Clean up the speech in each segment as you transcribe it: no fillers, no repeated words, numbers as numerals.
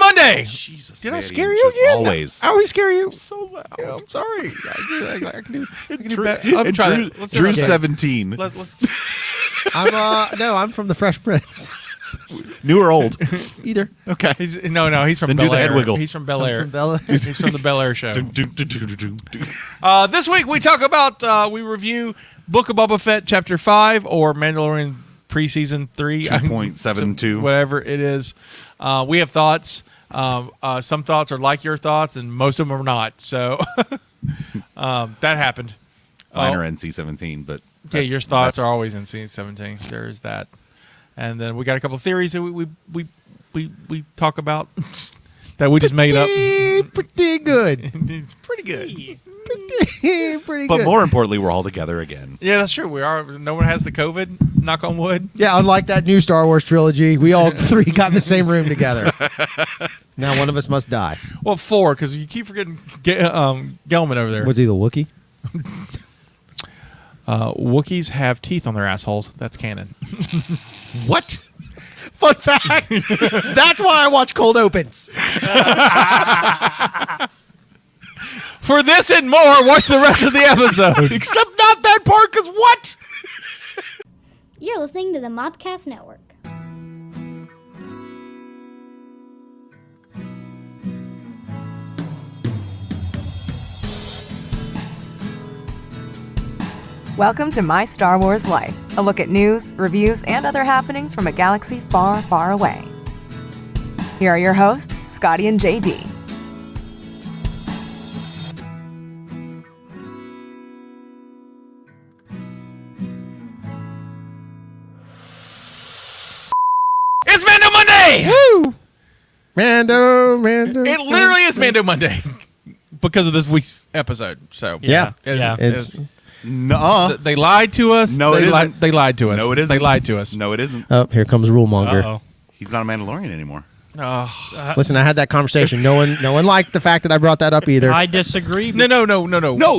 Monday. Jesus, Did I Maddie, scare you just again? Always. I always scare you. So loud. Yeah, I'm sorry. I can do Drew, better. I'm trying. Drew, Drew's 17. Let's I'm from the Fresh Prince. New or old? Either. Okay. He's from Then do Bel the head Air. wiggle. He's from Bel I'm Air. from Bella. He's from the Bel Air show. Do. This week we talk about we review Book of Boba Fett Chapter 5 or Mandalorian Preseason 3. 2.72. Whatever it is. We have thoughts. Some thoughts are like your thoughts, and most of them are not. So that happened. Mine are NC-17, but Yeah, your thoughts are always in scene 17. There's that. And then we got a couple of theories that we talk about that we just made up. Pretty good. It's pretty good. Pretty But good. more importantly, we're all together again. Yeah, that's true. We are. No one has the COVID. Knock on wood. Yeah, unlike that new Star Wars trilogy, we all three got in the same room together. Now one of us must die. Well, 4, because you keep forgetting Gellman over there. Was he the Wookiee? Wookiees have teeth on their assholes. That's canon. What? Fun fact. That's why I watch cold opens. For this and more, watch the rest of the episode. Except not that part, because what? You're listening to the Mobcast Network. Welcome to My Star Wars Life, a look at news, reviews, and other happenings from a galaxy far, far away. Here are your hosts, Scotty and JD. It's Mando Monday! Woo! Mando. It literally is Mando Monday because of this week's episode. So Yeah. it's- No. they lied to us. No, it isn't. They lied to us. No, it isn't. They lied to us. No, it isn't. Oh, here comes Rulemonger. Uh-oh. He's not a Mandalorian anymore. Oh. Listen, I had that conversation. No one liked the fact that I brought that up either. I disagree. No. No,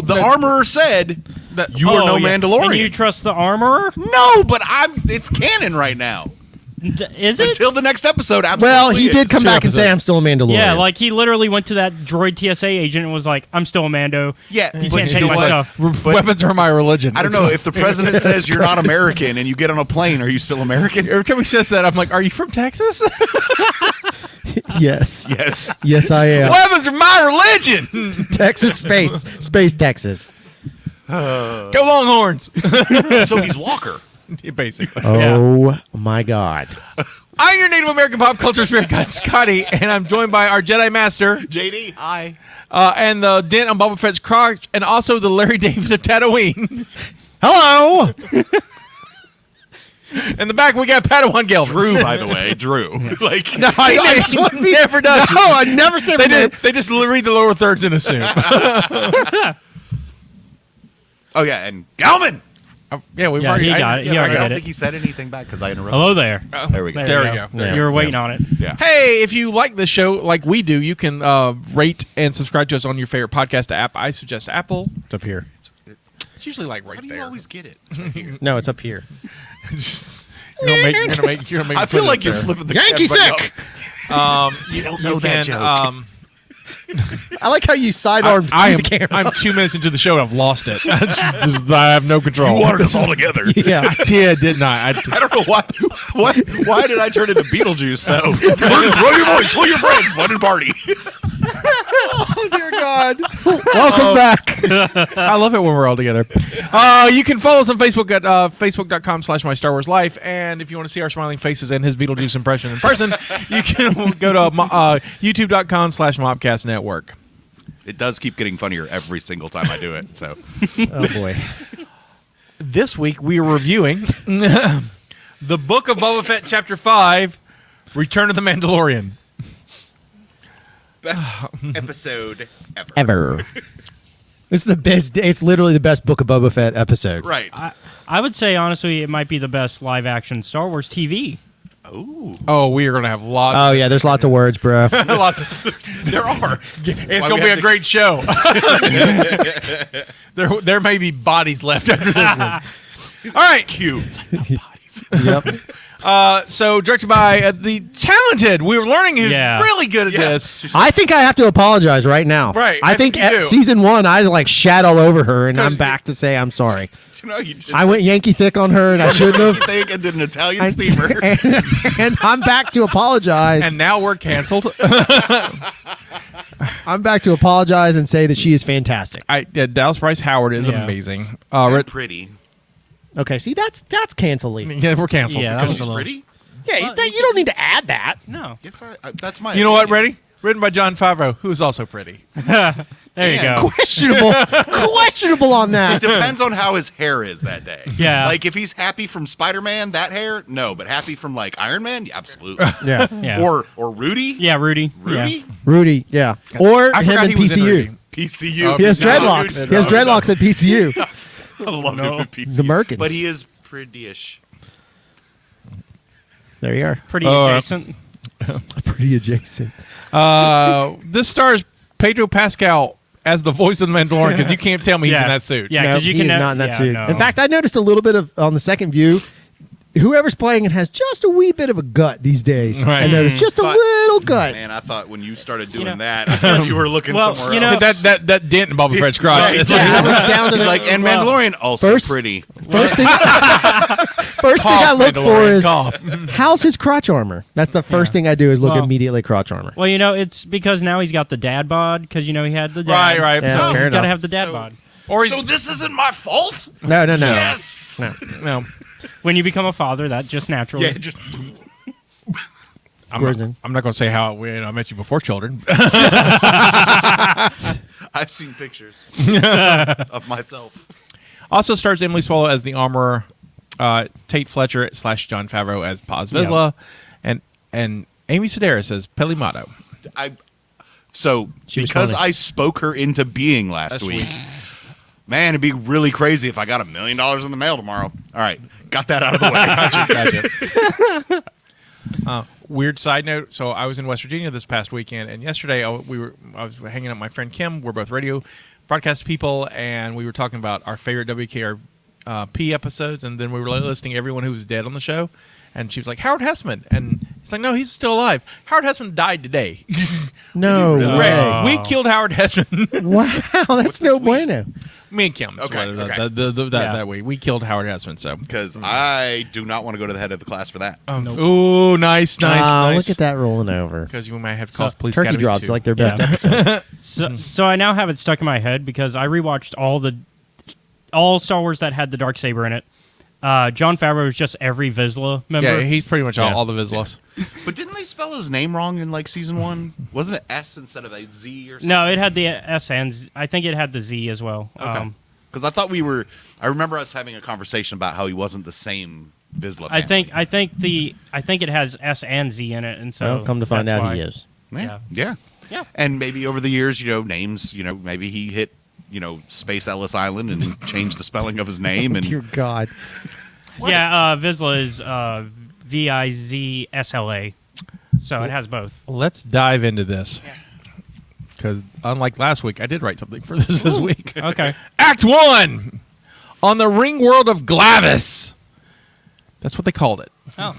the armorer said That- you are no yeah. Mandalorian. Can you trust the armorer? No, but it's canon right now. Is it? Until the next episode, absolutely. well, he did is. come Two back and say, episodes. I'm still a Mandalorian. Yeah, like he literally went to that droid TSA agent and was like, "I'm still a Mando. Yeah, You but can't you take know my what? stuff." But- Weapons are my religion. I don't That's know what- if the president says you're not American and you get on a plane. Are you still American? Every time he says that, I'm like, "Are you from Texas?" Yes. Yes. Yes, I am. Weapons are my religion. Texas Space Texas. Go Longhorns. So he's Walker. Basically. Oh, my God. I'm your Native American pop culture spirit guide, Scotty, and I'm joined by our Jedi Master, JD, hi. and the dent on Boba Fett's crotch, and also the Larry David of Tatooine. Hello. In the back, we got Padawan Gelman. Drew, by the way, Drew. Like, No, he never does. No, I never said They just read the lower thirds and assume. oh yeah, and Gellman. Yeah, we've Yeah, already. he got it. He I already don't did think it. he said anything back because I interrupted. Hello there. There we go. There we go. Yeah. You were waiting on it. Yeah. Hey, if you like this show like we do, you can rate and subscribe to us on your favorite podcast app. I suggest Apple. It's up here. It's usually like right How do you there. always get it? It's right here. No, it's up here. You're gonna make I feel like you're there. flipping the Yankee camera. thick. You don't know that joke. I like how you sidearmed I to am. the camera. I'm 2 minutes into the show and I've lost it. I have no control. You wanted us all together. Yeah. I did, didn't I? I don't know why. Why did I turn into Beetlejuice though? Throw your voice, throw your friends, fun and party. Oh, dear God. Welcome back. I love it when we're all together. You can follow us on Facebook at facebook.com/My Star Wars Life. And if you want to see our smiling faces and his Beetlejuice impression in person, you can go to youtube.com/Mobcast Network. It does keep getting funnier every single time I do it. So Oh, boy. This week we are reviewing the Book of Boba Fett Chapter 5, Return of the Mandalorian. best episode ever. Ever. It's the best. It's literally the best Book of Boba Fett episode. Right. I would say, honestly, it might be the best live-action Star Wars TV. Oh, we are going to have lots. Oh, yeah. There's lots of words, bro. Lots of, There are. it's going to be a great show. there may be bodies left after this one. All right, Cue. Yep. So directed by the talented. We were learning who's really good at this. I think I have to apologize right now. Right, I I think think you at do. season 1, I like shat all over her, and I'm 'Cause back to say I'm sorry. No, you didn't. I went Yankee thick on her, and I shouldn't have. Think I did an Italian steamer. and I'm back to apologize. And now we're canceled. I'm back to apologize and say that she is fantastic. Dallas Bryce Howard is Yeah. amazing. And pretty. Okay, see, that's cancel leave. Yeah, we're canceled. Yeah, that because was She's a little- pretty. Yeah, you don't need to add that. No. Yes, that's my. you know what, opinion. ready? Written by John Favreau, who is also pretty. There you Man, go. Questionable on It that. depends on how his hair is that day. Yeah. Like if he's happy from Spider-Man, that hair, no. But happy from like Iron Man, yeah, absolutely. Yeah, Yeah. Or Rudy. Yeah, Rudy. Rudy. Yeah. Rudy. Yeah, or I him forgot in he was in PCU. Rudy. PCU. He has No, dreadlocks. dude, He has no, dreadlocks at PCU. I love him in PCU. He's Americans. But he is pretty-ish. There you are. Pretty Uh, adjacent. Pretty adjacent. This stars Pedro Pascal as the voice of the Mandalorian because you can't tell me he's in that suit. Yeah, No, because you he can is not in that yeah, suit. no. In fact, I noticed a little bit of on the second view. Whoever's playing it has just a wee bit of a gut these days. Right. I noticed just a But- little gut. Man, I thought when you started doing know- that, I thought you were looking Well, somewhere you know- else. That dent in Boba Fett's crotch. Right. It's Yeah, I like, was down to He's the, like, and well, Mandalorian also first- pretty. first thing. First thing I look for Mandalorian, is cough. how's his crotch armor. That's the first thing I do is look Well- immediately crotch armor. Well, it's because now he's got the dad bod because he had the dad. Right. Yeah, So- fair He's got to enough. have the dad So- bod. or he's, So this isn't my fault? No. Yes. No. no. When you become a father, that just naturally. Yeah, just I'm Gordon. not going to say how I met you before children. I've seen pictures of myself. Also stars Emily Swallow as the armorer, Tate Fletcher / John Favreau as Paz Vizsla, and Amy Sedaris as Pelimado. So She was because funny. I spoke her into being last week, man, it'd be really crazy if I got $1 million in the mail tomorrow. All right, got that out of the way. Gotcha. Weird side note. So I was in West Virginia this past weekend, and yesterday I was hanging out with my friend Kim. We're both radio broadcast people, and we were talking about our favorite WKRP episodes, and then we were listing everyone who was dead on the show. And she was like, Howard Hessman. And it's like, no, he's still alive. Howard Hessman died today. No way. We killed Howard Hessman. Wow, that's no bueno. Me and Kim. Okay, okay. That way. We killed Howard Hessman. So. Because I do not want to go to the head of the class for that. Ooh, nice. Look at that rolling over. Because you might have to call police Turkey academy drops too. like their best Yeah. episode. So I now have it stuck in my head because I rewatched all Star Wars that had the Darksaber in it. John Favreau is just every Vizsla member. Yeah, he's pretty much all the Vizslas. But didn't they spell his name wrong in like season 1? Wasn't it S instead of a Z or something? No, it had the S and Z. I think it had the Z as well. Okay. Because I thought I remember us having a conversation about how he wasn't the same Vizsla I family. think it has S and Z in it, and so Well, come to find that's out why. he is. Yeah. Yeah. And maybe over the years, names, maybe he hit, Space Ellis Island and changed the spelling of his name. And Dear God. Yeah, Vizsla is Vizsla, so it has both. Let's dive into this. Because unlike last week, I did write something for this week. Okay. Act 1 on the ring world of Glavis. That's what they called it. Oh.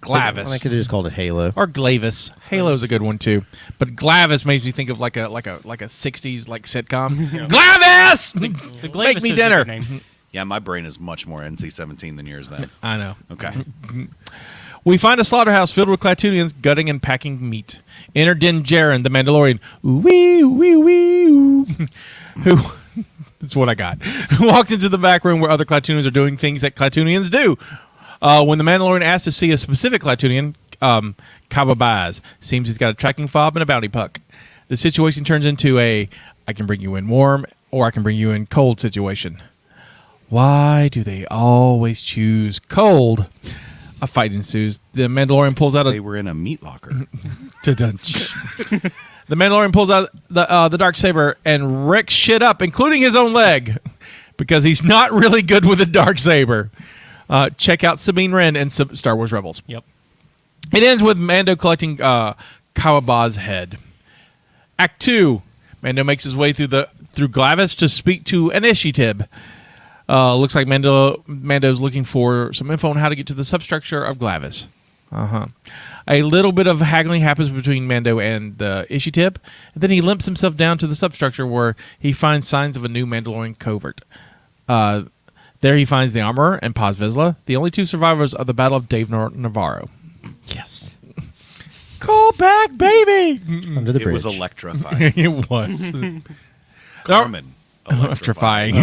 Glavis. I could have just called it Halo. Or Glavis. Halo's a good one too. But Glavis makes me think of like a 60s sitcom. Glavis! The Glavis Make me is a dinner. good name. yeah, my brain is much more NC-17 than yours then. I know. Okay. We find a slaughterhouse filled with Klatooinians gutting and packing meat. Enter Din Djarin, the Mandalorian. Ooh wee, ooh wee, wee, ooh. Who? That's what I got. Who walks into the back room where other Klatooinians are doing things that Klatooinians do. When the Mandalorian asks to see a specific Klatooinian, Kaba Baz seems he's got a tracking fob and a bounty puck. The situation turns into a I can bring you in warm or I can bring you in cold situation. Why do they always choose cold? A fight ensues. The Mandalorian pulls out They were in a meat locker. the Mandalorian pulls out the Darksaber and wrecks shit up, including his own leg, because he's not really good with a Darksaber. Check out Sabine Wren and Star Wars Rebels. Yep. It ends with Mando collecting Kawaba's head. Act 2. Mando makes his way through Glavis to speak to Initiative. Looks like Mando's looking for some info on how to get to the substructure of Glavis. A little bit of haggling happens between Mando and the Ishitib, and then he limps himself down to the substructure where he finds signs of a new Mandalorian covert. There he finds the Armorer and Paz Vizsla, the only two survivors of the Battle of Dave Navarro. Yes. Call back, baby! Under the It bridge. was electrifying. It was. Carmen. Electrifying.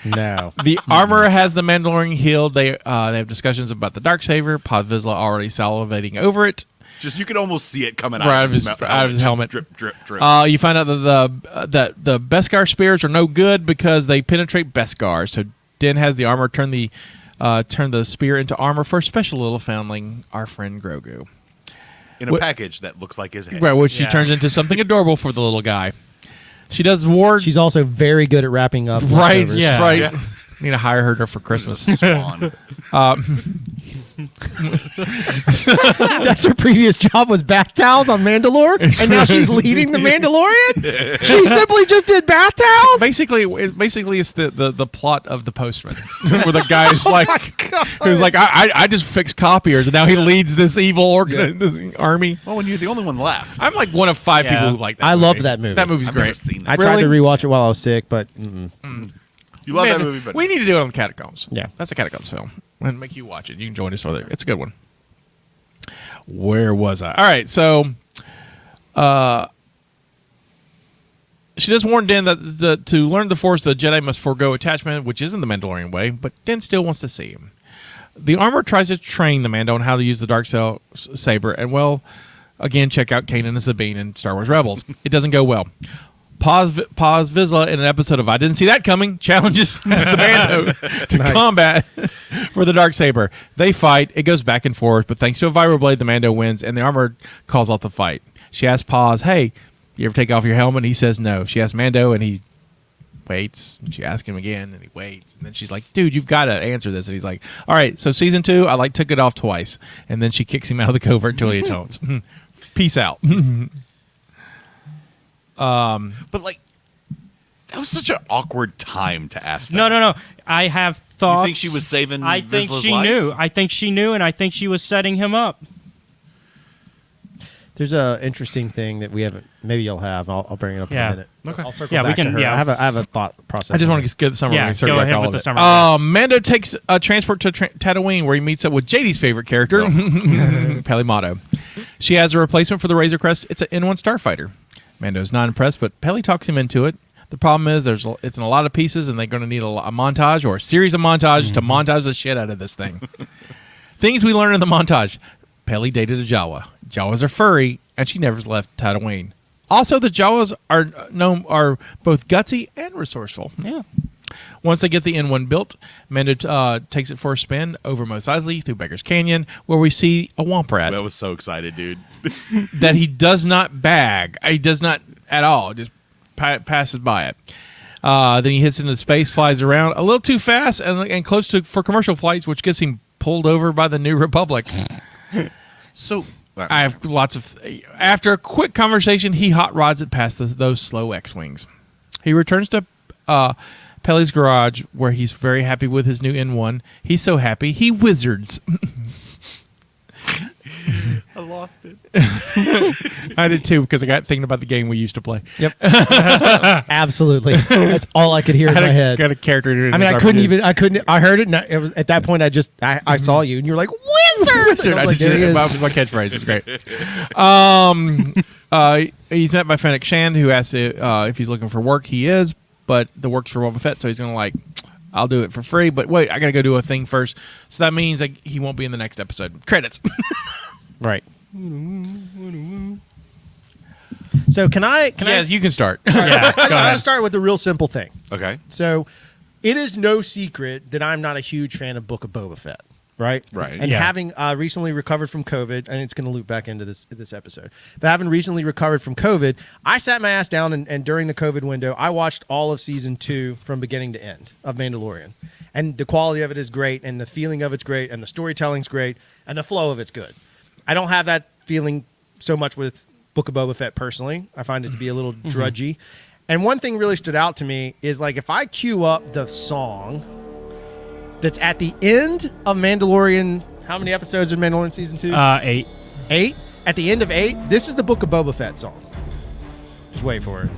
No. The Armorer has the Mandalorian healed. They have discussions about the Darksaber. Paz Vizsla already salivating over it. Just you could almost see it coming Right out of his helmet. Drip, drip, drip. You find out that the Beskar spears are no good because they penetrate Beskar. So Din has the Armorer turn the spear into armor for a special little foundling, our friend Grogu. In a package that looks like his head. Right, which she turns into something adorable for the little guy. She does ward. She's also very good at wrapping up. right, leftovers. Yeah. right. Yeah. Need to hire her for Christmas. Swan. That's her previous job was bath towels on Mandalore, and now she's leading the Mandalorian. She simply just did bath towels. Basically, it's the plot of The Postman, where the guy's like, who's like, I just fix copiers, and now he leads this evil this army. Oh, and you're the only one left. I'm like one of 5 people who like that. I movie. love that movie. That movie's I've never great. seen that. I tried to Really? rewatch it while I was sick, but You love Man, that movie, but we need to do it on Catacombs. Yeah. That's a Catacombs film. And make you watch it. You can join us for there. It's a good one. Where was I? All right, so she does warn Din that to learn the Force, the Jedi must forego attachment, which isn't the Mandalorian way, but Din still wants to see him. The Armorer tries to train the Mando on how to use the dark saber, and well, again, check out Kanan and Sabine in Star Wars Rebels. It doesn't go well. Paz Vizsla in an episode of I Didn't See That Coming challenges the Mando to combat for the Darksaber. They fight. It goes back and forth, but thanks to a vibroblade, the Mando wins, and the Armorer calls off the fight. She asks Paz, hey, you ever take off your helmet? And he says no. She asks Mando, and he waits. She asks him again, and he waits. And then she's like, dude, you've got to answer this. And he's like, all right, so season 2, I took it off twice. And then she kicks him out of the covert until he atones. Peace out. But like, that was such an awkward time to ask that. No. I have thoughts. You think she was saving I think Vizsla's she life? knew. I think she knew, and I think she was setting him up. there's a interesting thing that we haven't. Maybe you'll have. I'll bring it up in Yeah. a minute. Okay. I'll circle Yeah, we back can- to her. yeah. I have a thought process. I just want to get the summary. Yeah, and circle go back ahead all with of the it. summary, yeah. Mando takes a transport to Tatooine where he meets up with JD's favorite character, Mando. She has a replacement for the Razor Crest. It's an N1 starfighter. Mando's not impressed, but Peli talks him into it. The problem is it's in a lot of pieces, and they're going to need a montage or a series of montages to montage the shit out of this thing. Things we learn in the montage. Peli dated a Jawa. Jawas are furry, and she never left Tatooine. Also, the Jawas are both gutsy and resourceful. Yeah. Once they get the N1 built, Mando takes it for a spin over Mos Eisley through Beggar's Canyon, where we see a Womp Rat I was so excited, dude. that he does not bag. He does not at all. Just passes by it. Then he hits into space, flies around a little too fast and close to for commercial flights, which gets him pulled over by the New Republic. So I have lots of. After a quick conversation, he hot rods it past those slow X-wings. He returns to Peli's garage, where he's very happy with his new N1. He's so happy he wizards. I lost it. I did too, because I got thinking about the game we used to play. Yep. Absolutely. That's all I could hear in my head. Got a character. I mean, I couldn't. I heard it. And it was at that point. I saw you, and you're like wizard. Wizard. I was like, there he is. That was my catchphrase. It's great. He's met by Fennec Shand, who asks if he's looking for work. He is, but the work's for Boba Fett, so he's gonna I'll do it for free. But wait, I gotta go do a thing first. So that means he won't be in the next episode. Credits. Right. So can I? Yes, you can start. Yeah. I Go just want ahead. to start with the real simple thing. Okay. So, it is no secret that I'm not a huge fan of Book of Boba Fett, right? Right. And Yeah. having recently recovered from COVID, and it's going to loop back into this episode, but having recently recovered from COVID, I sat my ass down and during the COVID window, I watched all of season 2 from beginning to end of Mandalorian, and the quality of it is great, and the feeling of it's great, and the storytelling's great, and the flow of it's good. I don't have that feeling so much with Book of Boba Fett personally. I find it to be a little drudgy. And one thing really stood out to me is like if I cue up the song that's at the end of Mandalorian. How many episodes in Mandalorian season 2? 8. 8. At the end of 8, this is the Book of Boba Fett song. Just wait for it.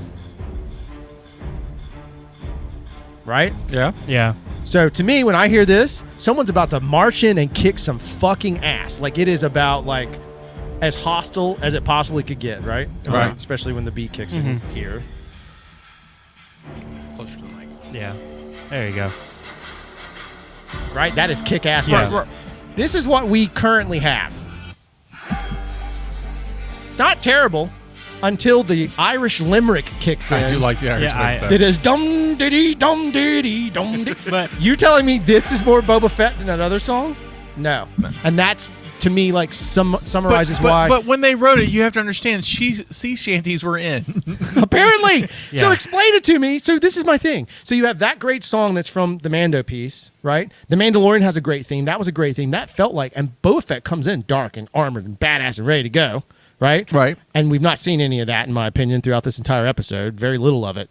Right? Yeah. Yeah. So to me, when I hear this, someone's about to march in and kick some fucking ass. Like it is about like as hostile as it possibly could get, right? Right. Especially when the beat kicks in here. Closer to the mic. Yeah. There you go. Right? That is kick ass. Yeah. This is what we currently have. Not terrible until the Irish limerick kicks in. I do like the Irish Yeah, limerick, though. That is dum diddy dum diddy dum diddy. But You telling me this is more Boba Fett than that other song? No. And that's to me like summarizes why. But when they wrote it, you have to understand sea shanties were in. Apparently. So Yeah. explain it to me. So this is my thing. So you have that great song that's from the Mando piece, right? The Mandalorian has a great theme. That was a great theme. That felt like, and Boba Fett comes in dark and armored and badass and ready to go, right? Right. And we've not seen any of that, in my opinion, throughout this entire episode. Very little of it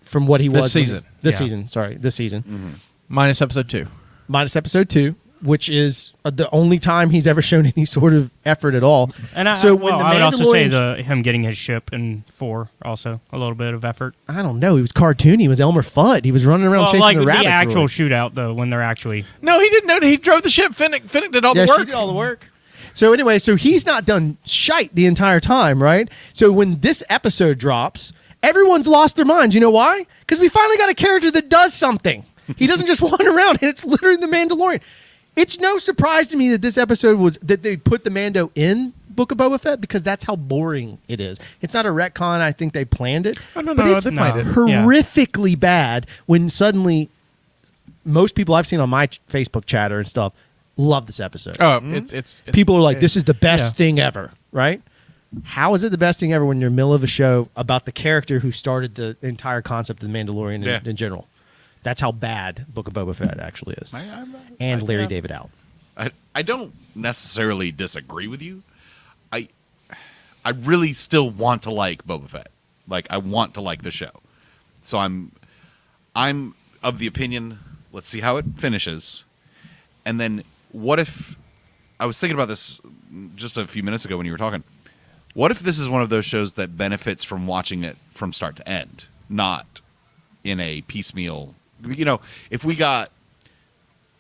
from what he was. This season. This Yeah. season. Sorry. This season. Minus episode 2. Minus episode 2. Which is the only time he's ever shown any sort of effort at all. and I, so well, when the I would also say Mandalorian- him getting his ship in 4 also a little bit of effort. I don't know. He was cartoony. He was Elmer Fudd. He was running around Well, chasing like the rabbits. the actual really. shootout though, when they're actually No, he didn't know. He drove the ship. Finnick did all Yeah, the she work. did all the work. So anyway, so he's not done shite the entire time, right? So when this episode drops, everyone's lost their minds. You know why? Because we finally got a character that does something. He doesn't just wander around, and it's literally the Mandalorian. It's no surprise to me that this episode was that they put the Mando in Book of Boba Fett because that's how boring it is. It's not a retcon. I think they planned it. Oh, no, but no, it's they planned it. horrifically bad when suddenly most people I've seen on my Facebook chatter and stuff love this episode. Oh, it's People are like, this is the best Yeah. thing ever, right? How is it the best thing ever when you're in the middle of a show about the character who started the entire concept of the Mandalorian Yeah. in general? That's how bad Book of Boba Fett actually is. And Larry David out. I don't necessarily disagree with you. I really still want to like Boba Fett. Like I want to like the show. So I'm of the opinion, let's see how it finishes. And then what if I was thinking about this just a few minutes ago when you were talking. What if this is one of those shows that benefits from watching it from start to end, not in a piecemeal. You know, if we got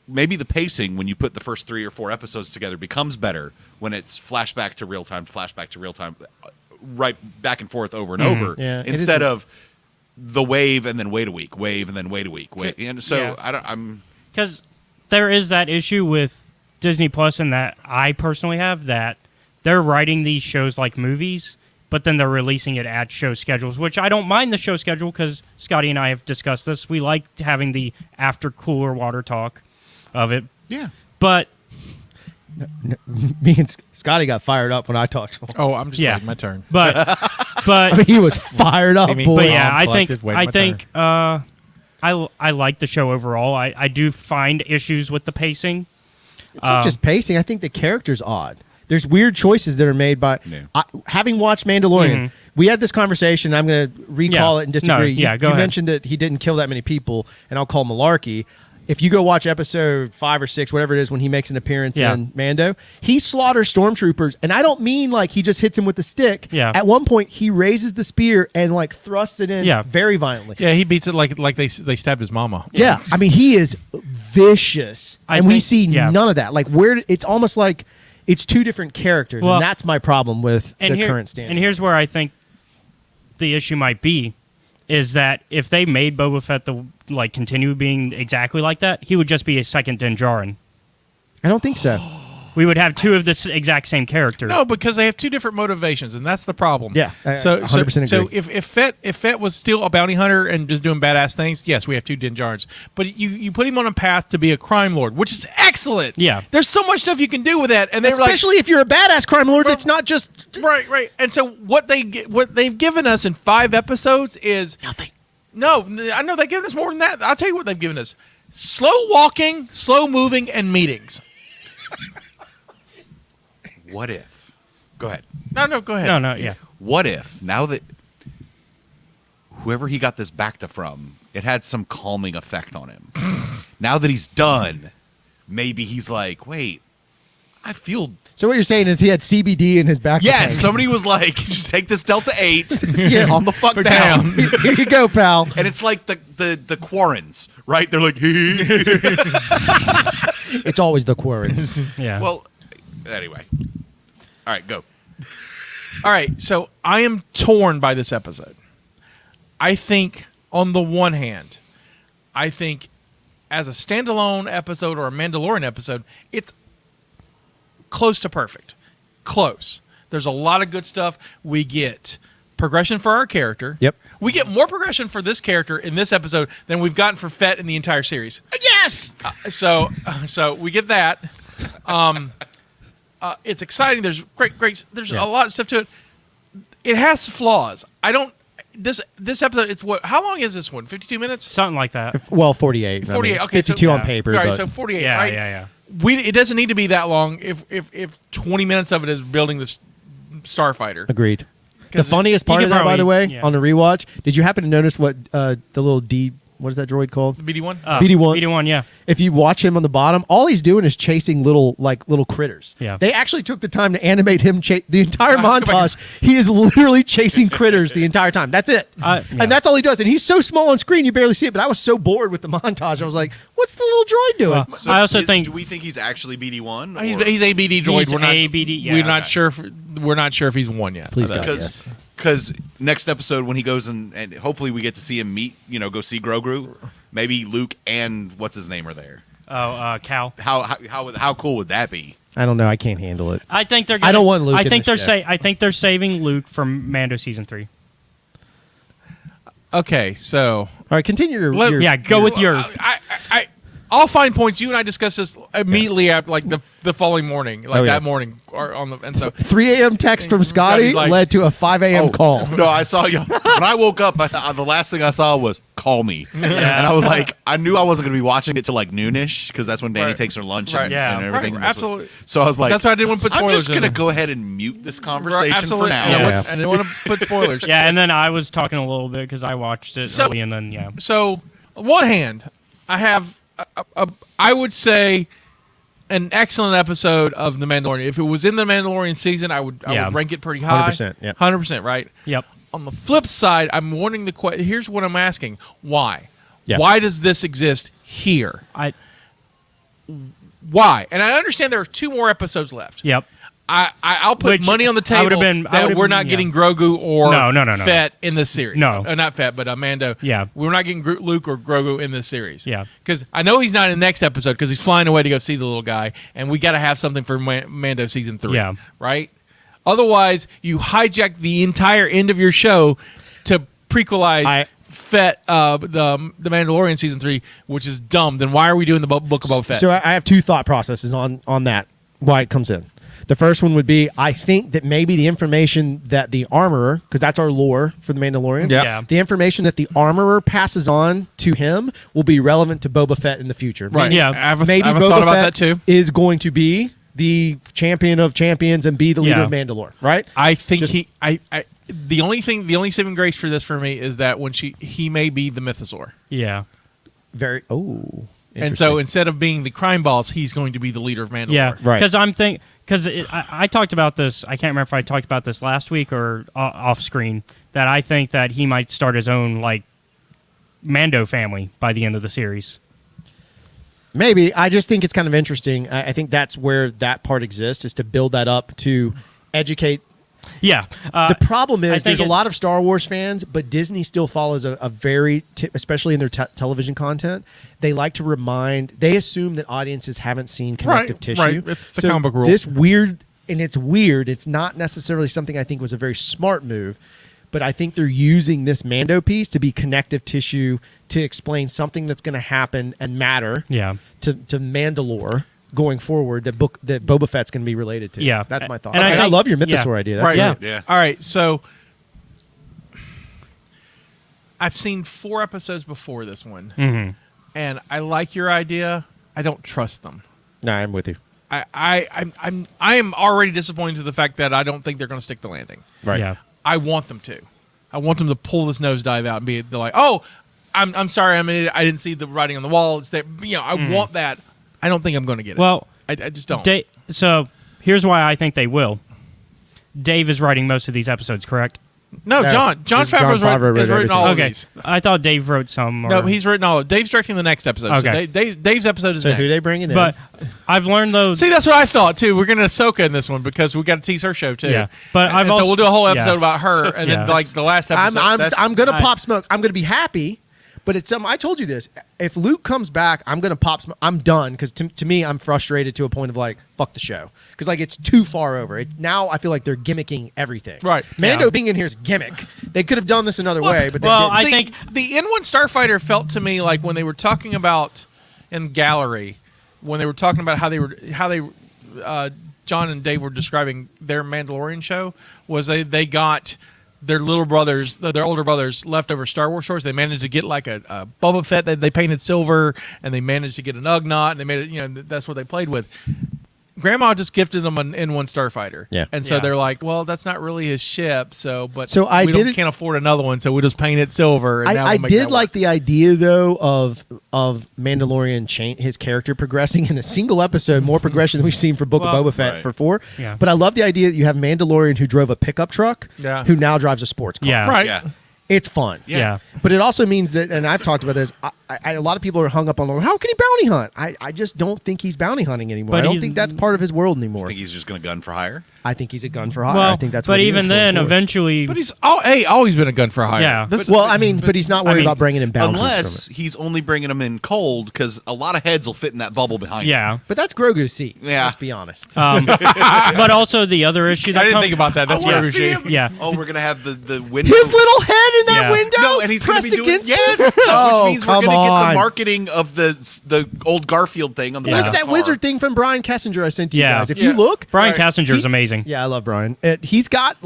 maybe the pacing when you put the first 3 or 4 episodes together becomes better when it's flashback to real time, right back and forth over and over, Yeah, it instead is of the wave and then wait a week, wave and then wait a week, wait. And so Yeah. I'm because there is that issue with Disney Plus, and that I personally have that they're writing these shows like movies, but then they're releasing it at show schedules, which I don't mind the show schedule because Scotty and I have discussed this. We like having the after cooler water talk of it, yeah. but Me and Scotty got fired up when I talked to him. Oh, I'm just Yeah. waiting my turn. but I mean, he was fired up, Amy, boy. but yeah, I collected, think waiting my I think I like the show overall. I do find issues with the pacing. It's not just pacing. I think the character's odd. There's weird choices that are made by. Yeah. Having watched Mandalorian, we had this conversation. I'm going to recall Yeah. it and disagree. No, yeah, go you ahead. mentioned that he didn't kill that many people, and I'll call malarkey. If you go watch episode 5 or 6, whatever it is, when he makes an appearance Yeah. in Mando, he slaughters stormtroopers, and I don't mean like he just hits him with a stick. Yeah. At one point, he raises the spear and like thrusts it in Yeah. very violently. Yeah, he beats it like they stabbed his mama. Yeah, I mean he is vicious, I and we think- see yeah. none of that. Like where it's almost like it's two different characters, Well, and that's my problem with the current standard. And here's where I think the issue might be is that if they made Boba Fett continue being exactly like that, he would just be a second Din Djarin. I don't think so. We would have 2 of this exact same character. No, because they have 2 different motivations, and that's the problem. Yeah, I so 100% so agree. if Fett was still a bounty hunter and just doing badass things, yes, we have 2 Din Djarins. But you put him on a path to be a crime lord, which is excellent. Yeah. there's so much stuff you can do with that, and they're Especially if you're a badass crime lord, it's not just right. And so what they've given us in 5 episodes is nothing. No, I know they've given us more than that. I'll tell you what they've given us: slow walking, slow moving, and meetings. What if? Go ahead. No, go ahead. No, yeah. What if now that whoever he got this back to from, it had some calming effect on him. Now that he's done, maybe he's like, wait, I feel. So what you're saying is he had CBD in his back. Yes, somebody was like, just take this Delta 8 Yeah. on the fuck down. Here you go, pal. And it's like the Quarrens, right? They're like, It's always the Quarrens. Yeah. well, anyway. All right, go. All right, so I am torn by this episode. I think, on the one hand, I think as a standalone episode or a Mandalorian episode, it's close to perfect. Close. There's a lot of good stuff. We get progression for our character. Yep. We get more progression for this character in this episode than we've gotten for Fett in the entire series. Yes. So we get that. It's exciting. There's great. There's a lot of stuff to it. It has flaws. I don't. This episode. It's what? How long is this one? 52 minutes. Something like that. Well, 48. 48. Okay, 52 so, on paper. All right, but so 48. Yeah, right? yeah. It doesn't need to be that long. If 20 minutes of it is building this starfighter. agreed. The 'Cause funniest part you of could that, by the probably- way, yeah. on the rewatch, did you happen to notice what the little D? What is that droid called? BD1. BD1. BD1, yeah. If you watch him on the bottom, all he's doing is chasing little critters. Yeah. They actually took the time to animate him the entire Go back. montage. He is literally chasing critters the entire time. That's it. Yeah. And that's all he does. And he's so small on screen you barely see it. But I was so bored with the montage. I was like, "What's the little droid doing?" Well, I also think Do we think he's actually BD1? He's a BD droid. He's we're not a BD, yeah, we're not okay. sure. We're not sure if he's one yet. Please, But, God, Because yes. because next episode when he goes and hopefully we get to see him meet, go see Grogu. Maybe Luke and what's his name are there. Cal. How cool would that be? I don't know. I can't handle it. I think they're. I don't want Luke I in think this they're show. I think they're saving Luke from Mando season 3. Okay, so All right, continue your. Let- your Yeah, go with your. I'll find points. You and I discussed this immediately after, like the following morning, like Oh, yeah. that morning, or on the and so 3 a.m. text from Scotty Scotty's like- led to a 5 a.m. call. No, I saw you when I woke up. The last thing I saw was "call me," and I was like, I knew I wasn't going to be watching it till like noonish because that's when Danny Right. takes her lunch Right. and, Yeah. and everything. Right, absolutely. So I was like, That's why I didn't want to put I'm spoilers just going to in. go ahead and mute this conversation absolutely. for now. And I, Yeah. wouldn't- I didn't want to put spoilers. Yeah, and then I was talking a little bit because I watched it So- early, and then yeah. So, on one hand, I have, I would say, an excellent episode of The Mandalorian. If it was in the Mandalorian season, I would rank it pretty high. 100%, yeah. 100%, right? Yep. On the flip side, I'm wondering here's what I'm asking. Why? Yeah. Why does this exist here? Why? And I understand there are 2 more episodes left. Yep. I'll put Which money on the I table would've been- I that would've we're been- not yeah. getting Grogu or No. Fett in this series. No. Not Fett, but Mando. Yeah. We're not getting Luke or Grogu in this series. Yeah. Because I know he's not in the next episode because he's flying away to go see the little guy, and we got to have something for Mando season 3. Yeah. Right? Otherwise, you hijack the entire end of your show to prequelize Fett, the Mandalorian season 3, which is dumb. Then why are we doing the Book of Boba Fett? So I have 2 thought processes on that, why it comes in. The first one would be, I think that maybe the information that the armorer, because that's our lore for the Mandalorian, Yeah. the information that the armorer passes on to him will be relevant to Boba Fett in the future. Right. Yeah. I have a Maybe thought Boba about Fett that too. is going to be the champion of champions and be the leader Yeah. of Mandalore, right? I think Just- the only saving grace for this for me is that when he may be the mythosaur. Yeah. Very. And so instead of being the crime boss, he's going to be the leader of Mandalore. Yeah. Right. Because I talked about this. I can't remember if I talked about this last week or off screen. That I think that he might start his own like Mando family by the end of the series. Maybe. I just think it's kind of interesting. I think that's where that part exists, is to build that up to educate. Yeah. The problem I is think there's a lot of Star Wars fans, but Disney still follows a very, especially in their television content, they like to they assume that audiences haven't seen connective Right, tissue. right. It's the comic book rule. This weird, and it's weird. It's not necessarily something I think was a very smart move, but I think they're using this Mando piece to be connective tissue to explain something that's going to happen and matter Yeah. to Mandalore going forward that Boba Fett's going to be related to. Yeah. That's my thought. And I And I think- love your yeah. mythosaur idea. That's Right. great. Yeah. Yeah. All right. So I've seen 4 episodes before this one, Mm-hmm. and I like your idea. I don't trust them. No, I'm with you. I am already disappointed to the fact that I don't think they're going to stick the landing. Right. Yeah. I want them to. I want them to pull this nosedive out and they're like, oh, I'm sorry, I didn't see the writing on the wall. It's there. I want that. I don't think I'm going to get it. Well, I just don't. So here's why I think they will. Dave is writing most of these episodes, correct? No, Yeah, John John Favreau's Favreau written wrote all of Okay, these. I thought Dave wrote some. No, he's written all. Dave's directing the next episode. Okay. So Dave's episode is So next. who they bringing in? But I've learned those. See, that's what I thought too. We're gonna Ahsoka in this one because we got to tease her show too. Yeah. But I've so also- we'll do a whole episode yeah. about her, and then Yeah. like the last episode. I'm gonna I- pop smoke. I'm gonna be happy, but it's I told you this. If Luke comes back, I'm gonna pop smoke. I'm done because to me, I'm frustrated to a point of like fuck the show because like it's too far over. Now I feel like they're gimmicking everything. Right. Mando Yeah. being in here is gimmick. They could have done this another way, but they well, didn't. I the, think- the N1 Starfighter felt to me like when they were talking about in gallery, when they were talking about how they John and Dave were describing their Mandalorian show was they got their little brothers, their older brothers, leftover Star Wars stories. They managed to get like a Boba Fett that they painted silver, and they managed to get an Ugnaught, and they made it. That's what they played with. Grandma just gifted them an N1 Starfighter. Yeah. And so Yeah. they're like, well, that's not really his ship, so I we did- can't afford another one, so we'll just paint it silver. And now I we'll make did that like work. the idea though of Mandalorian his character progressing in a single episode, more progression than we've seen for Book Well, of Boba Fett right. for 4. Yeah. But I love the idea that you have Mandalorian who drove a pickup truck, Yeah. who now drives a sports car. Yeah. Right. Yeah. It's fun. Yeah. But it also means that, and I've talked about this, a lot of people are hung up on, how can he bounty hunt? I just don't think he's bounty hunting anymore. But I don't he's- think that's part of his world I anymore. think he's just going to gun for hire. I think he's a gun for hire. Well, I think that's but what he even is then, going forward. eventually, But he's always been a gun for hire. Yeah. This- Well, I mean, but he's not worried mean, about bringing in bounties Unless from it. he's only bringing them in cold because a lot of heads will fit in that bubble behind him. yeah. But that's Grogu's seat. Yeah. Let's be honest. But also the other issue that I didn't come- think about that. That's I wanna what see him. Yeah. Oh, we're going to have the window. His little head in that Yeah. window. No, and he's going to pressed be doing against yes, it? so, which means we're come going to get the on. marketing of the old Garfield thing on the Yeah. back What's of that the car. wizard thing from Brian Kessinger I sent to you Yeah. guys? If Yeah. you look, Brian Right. Cassinger's amazing. yeah, I love Brian. He's got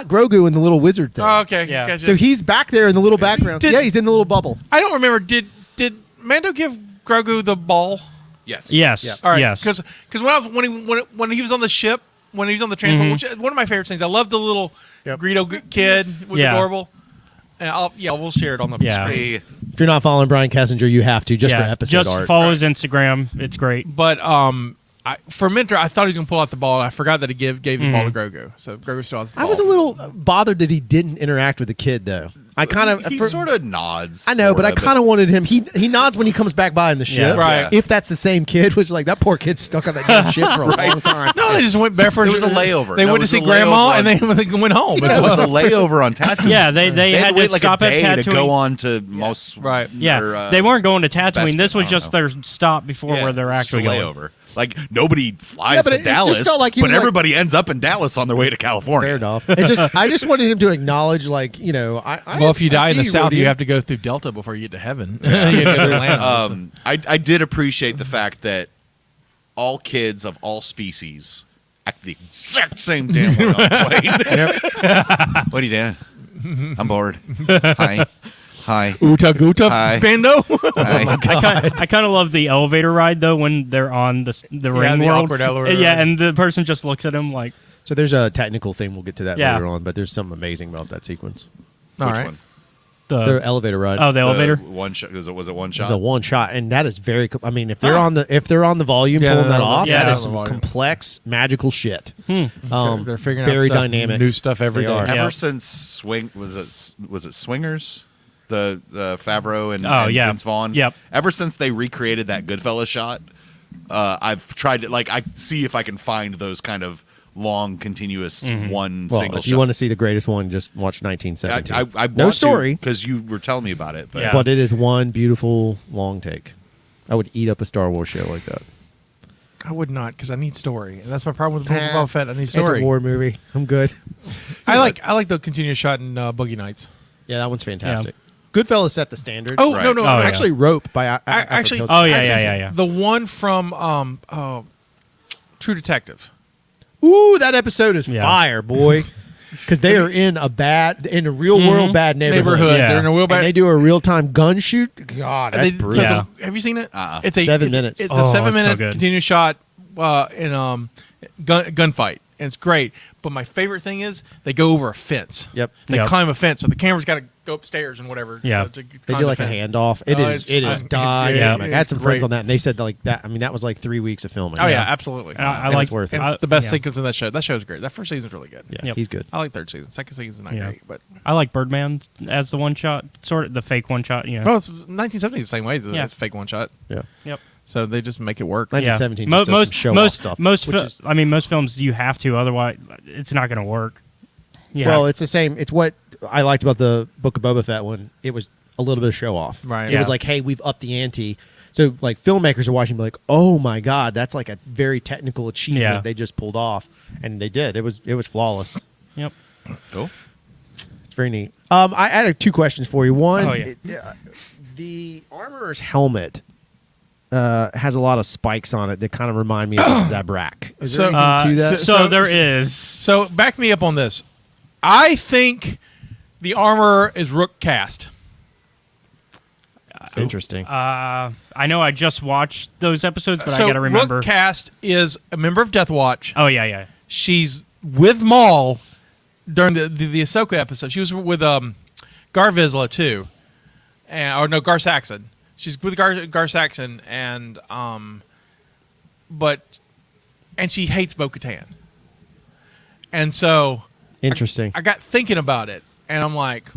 Grogu in the little wizard thing. Oh, okay. Yeah. Gotcha. So he's back there in the little background. Did- Yeah, he's in the little bubble. I don't remember. Did Mando give Grogu the ball? Yes. Yes. All right. Yes. Because when he was on the ship, when he was on the transport, which is one of my favorite things. I love the little Yep. Greedo kid with Yeah. adorable. And we'll share it on the Yeah. screen. Hey, If you're not following Brian Kessinger, you have to just for yeah. episode Just art. follow his Instagram. It's great. But for Mentor, I thought he was going to pull out the ball. I forgot that he gave the ball to Grogu. So Grogu still has the ball. I was a little bothered that he didn't interact with the kid, though. I kind of he sort of nods. I know, but I sorta, kind of wanted him. He nods when he comes back by in the ship. Right. Yeah. If that's the same kid, which like that poor kid's stuck on that damn ship for a long time. No, they just went barefoot. It was a layover. They No, went it to see was a Grandma, layover and they went home. It was a layover on Tatooine. Yeah, they had had to wait to like stop a at day to go Tatooine. on to most. Right. Yeah, or, they weren't going to Tatooine. Bespin, This was I don't just know. their stop before where they're just a actually going. layover. Like nobody flies Yeah, but to it just Dallas, felt like he but was like- everybody ends up in Dallas on their way to California. Fair enough. I just wanted him to acknowledge, like, you know, Well, if you die in the South, Rudy. you have to go through Delta before you get to heaven. You have to go through Atlanta. I did appreciate the fact that all kids of all species act the exact same damn way on the plane. What are you doing? I'm bored. Hi. Uta Guta Hi. Bando. Hi. I kind of love the elevator ride though when they're on the ring the world. awkward elevator Yeah, ride. and the person just looks at him like, So there's a technical thing. We'll get to that Yeah. later on, but there's something amazing about that sequence. All Which right. one? The elevator ride. oh, the elevator. One shot. Was it one It's shot? a one shot, and that is very. I mean, if they're on the volume Yeah, pulling they're that on the- off, yeah, that is on the some volume. complex magical shit. They're figuring out very stuff, dynamic. new stuff every They day. are. Yeah. Ever since Swing was it Swingers, the Favreau and yeah. Vince Vaughn. Yep. Ever since they recreated that Goodfellas shot, I've tried to I see if I can find those kind of long, continuous one Well, single if shot. you want to see the greatest one, just watch 1917. I no want story, because you were telling me about it. But Yeah. but it is one beautiful long take. I would eat up a Star Wars show like that. I would not because I need story, and that's my problem with Book of Ah, Boba Fett. I need It's story. a war movie. I'm good. I like the continuous shot in Boogie Nights. Yeah, that one's fantastic. Goodfellas set the standard. Oh Right. no, Oh, yeah. actually, Rope by actually, Alfred Oh, yeah, Hitchcock. yeah. The one from True Detective. Ooh, that episode is Yeah. fire, boy. Because they are in a real world bad neighborhood. Yeah. They're in a real And bad. they do a real time gun shoot. God, that's They- brutal. so it's Yeah. have you seen it? Uh-uh. It's a 7 it's- minutes. It's Oh, a it's 7 minute so good. continuous shot in gunfight, and it's great. But my favorite thing is they go over a fence. Yep. They Yep. climb a fence, so the camera's got to go upstairs and whatever. Yeah. to They climb do the like a fence. handoff. It Oh, is it's dynamic. Yeah. I had some friends great. on that, and they said like that. I mean, that was like 3 weeks of filming. Oh yeah, absolutely. I And like it's worth it. It's the best yeah. sequence in that show. That show's great. That first season's really good. Yeah, Yep. he's good. I like third season. Second season's not Yeah. great, but I like Birdman as the one shot, sort of the fake one shot. You know. well, it's 1970s the same way as Yeah. it's a fake one shot. Yeah. Yep. So they just make it work. 1917 Mo- just does some show-off stuff. Most, which is- I mean, most films you have to, otherwise it's not going to work. Yeah. Well, it's the same. It's what I liked about the Book of Boba Fett one. It was a little bit of show off. Right. It was Yeah. like, hey, we've upped the ante. So like filmmakers are watching, and be like, oh my god, that's like a very technical achievement Yeah. they just pulled off, and they did. It was flawless. Yep. Cool. It's very neat. I added 2 questions for you. One, Oh, yeah. the armorer's helmet has a lot of spikes on it that kind of remind me of Zabrak. Is there So- anything to that? So there is. So back me up on this. I think the armor is Rook cast. Interesting. I know I just watched those episodes, but so I got to remember. Rook cast is a member of Death Watch. Oh yeah, yeah. She's with Maul during the Ahsoka episode. She was with Gar Vizsla too, or no, Gar Saxon. She's with Gar Saxon, and she hates Bo-Katan, and so Interesting. I got thinking about it, and I'm like,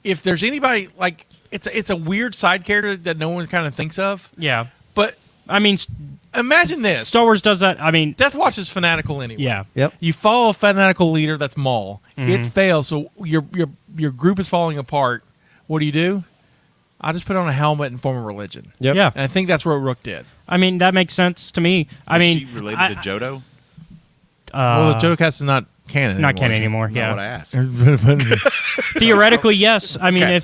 if there's anybody like it's a weird side character that no one kind of thinks of, Yeah. but I mean, imagine this: Star Wars does that. I mean, Death Watch is fanatical anyway. yeah. Yep. You follow a fanatical leader that's Maul. Mm-hmm. It fails, so your group is falling apart. What do? I just put on a helmet and form a religion. Yep. Yeah. And I think that's what Rook did. I mean, that makes sense to me. I Is mean, she related I- to Jodo? Well, the Jodocast is not canon. not canon anymore. anymore. Not what I Yeah. asked. Theoretically, yes. I mean, Okay.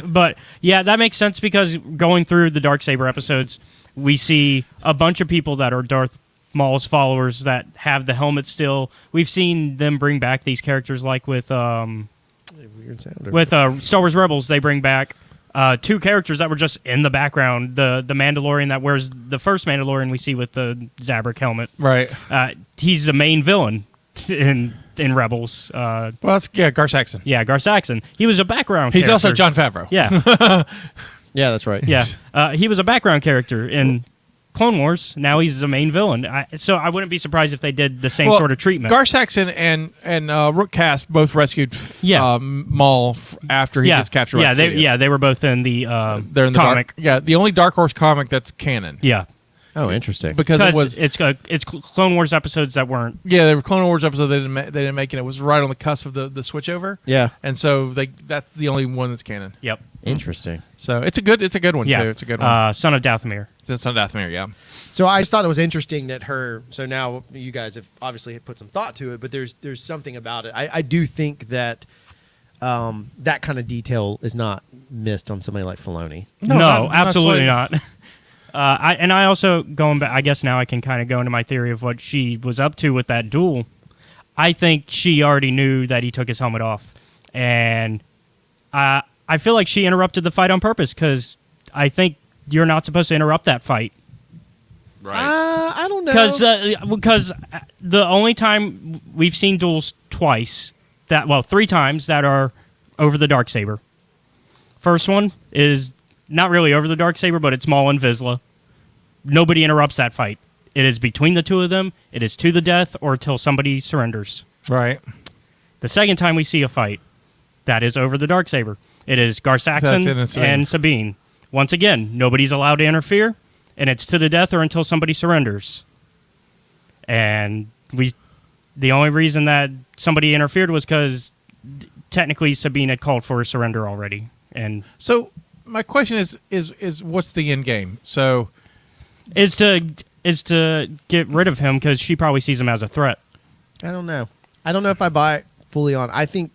but yeah, that makes sense because going through the Darksaber episodes, we see a bunch of people that are Darth Maul's followers that have the helmet still. We've seen them bring back these characters, like with Weird sound. Star Wars Rebels. They bring back 2 characters that were just in the background. The Mandalorian that wears the first Mandalorian we see with the Zabrak helmet. Right. He's the main villain in Rebels. Well, that's Gar Saxon. Yeah, Gar Saxon. He was a background. He's character. also Jon Favreau. Yeah, Yeah, that's right. yeah. He was a background character in Clone Wars. Now he's the main villain. So I wouldn't be surprised if they did the same Well, sort of treatment. Gar Saxon and Rook Cast both rescued Yeah. Maul after he gets captured. Yeah, by Sidious. they were both in the They're in the comic. Dark. Yeah, the only Dark Horse comic that's canon. Yeah, Oh, interesting. Because it was it's Clone Wars episodes that weren't. yeah, they were Clone Wars episode they didn't make it. It was right on the cusp of the switchover. Yeah. And so that's the only one that's canon. Yep. Interesting. So it's a good one Yeah. too. It's a good one. Son of Dathomir. It's on Dathomir, yeah. So I just thought it was interesting that so now you guys have obviously put some thought to it, but there's something about it. I do think that that kind of detail is not missed on somebody like Filoni. No, not absolutely fully. not. I also going back. I guess now I can kind of go into my theory of what she was up to with that duel. I think she already knew that he took his helmet off, and I feel like she interrupted the fight on purpose because I think you're not supposed to interrupt that fight. Right. I don't know. Because the only time we've seen duels twice, 3 times that are over the Darksaber. First one is not really over the Darksaber, but it's Maul and Vizsla. Nobody interrupts that fight. It is between the two of them. It is to the death or till somebody surrenders. Right. The second time we see a fight, that is over the Darksaber. It is Gar Saxon Saxon and Sabine. and Sabine. Once again, nobody's allowed to interfere, and it's to the death or until somebody surrenders. And the only reason that somebody interfered was because technically Sabine had called for a surrender already. And So my question is what's the end game? So is to get rid of him because she probably sees him as a threat. I don't know. I don't know if I buy it fully on. I think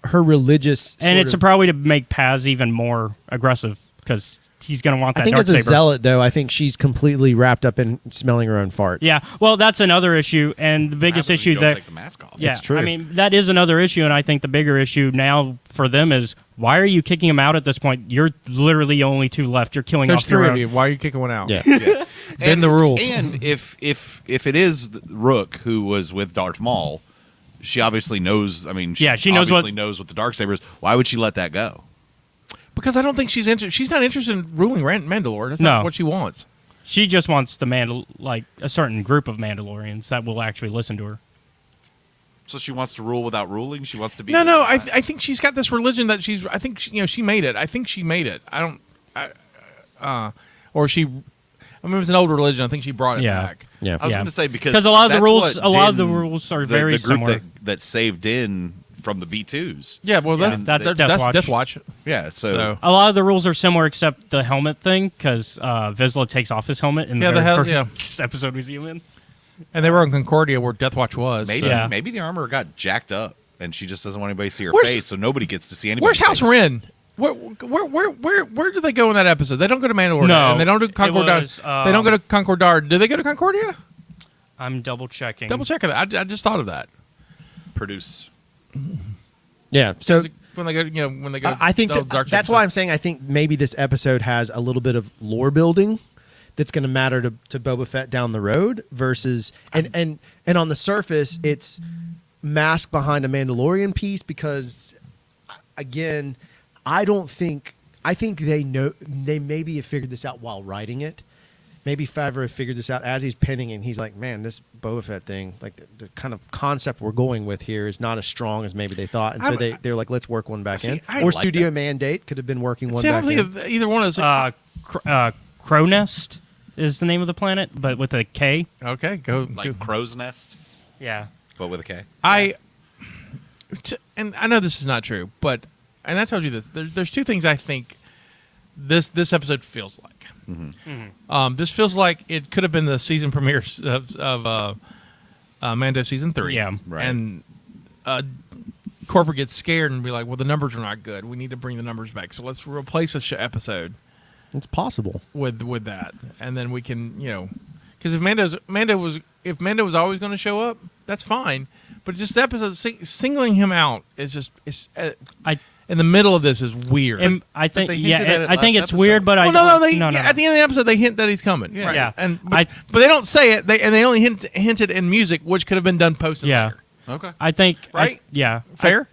her religious And it's sort of- probably to make Paz even more aggressive because he's going to want that I think as a Darksaber. zealot, though, I think she's completely wrapped up in smelling her own farts. Yeah, well, that's another issue, and the biggest Happens when you issue don't that take the mask off. yeah, It's true. I mean that is another issue, and I think the bigger issue now for them is why are you kicking him out at this point? You're literally the only two left. You're killing There's off your 3 own. of you. Why are you kicking one out? Yeah. Yeah. Bend the rules. And if it is Rook who was with Darth Maul, she obviously knows. I mean, she knows obviously knows what the Darksabers. Why would she let that go? Because I don't think she's interested. She's not interested in ruling Mandalore. That's not No. what she wants. She just wants the like a certain group of Mandalorians that will actually listen to her. So she wants to rule without ruling. She wants to be. No. I think she's got this religion that she's. I think she made it. I think she made it. I don't. Or she. I mean, it was an old religion. I think she brought it back. Yeah. I was Yeah. going to say because a lot of the that's rules, what a lot of the Din- rules are the very group similar. that saved Din from the B2s. Yeah. Well, Yeah, that's that's that's Death Death Watch. Watch. Yeah. So A lot of the rules are similar except the helmet thing, because Vizsla takes off his helmet in Yeah, the the very hell- first episode we see him in. And they were on Concordia where Death Watch was. maybe so. Yeah. maybe the armor got jacked up, and she just doesn't want anybody to see her Where's- face, so nobody gets to see anybody. Where's House Wren? Where do they go in that episode? They don't go to Mandalore. No, and they don't do it Concordia. was, they don't go to Concordar. Do they go to Concordia? I'm double checking. Double check it. I just thought of that. Produce. Yeah. So When they go, when they go. I think to Dark that's Side why stuff. I'm saying I think maybe this episode has a little bit of lore building that's going to matter to Boba Fett down the road versus and on the surface it's masked behind a Mandalorian piece because again I think they maybe have figured this out while writing it. Maybe Favreau figured this out as he's penning, and he's like, "Man, this Boba Fett thing, like the kind of concept we're going with here, is not as strong as maybe they thought." And so they're like, "Let's work one back See, in." I Or like Studio Mandate could have been working one See, I back don't in. think either one of those. Cronest is the name of the planet, but with a K. Okay, go. Like Crow's Nest, Yeah. but with a K. And I know this is not true, but and I told you this. There's 2 things I think this episode feels like. This feels like it could have been the season premiere of Mando season 3. Yeah, right. And corporate gets scared and be like, "Well, the numbers are not good. We need to bring the numbers back. So let's replace a episode It's possible. with that, and then we can because if Mando was always going to show up, that's fine. But just the episode singling him out is just in the middle of this is weird. And I think they hinted at it I think last it's episode. weird, but Well, no. At the end of the episode, they hint that he's coming. Yeah. Right. Yeah. But they don't say it. They only hinted in music, which could have been done post. Yeah. Later. Okay. I think Right? yeah. Fair.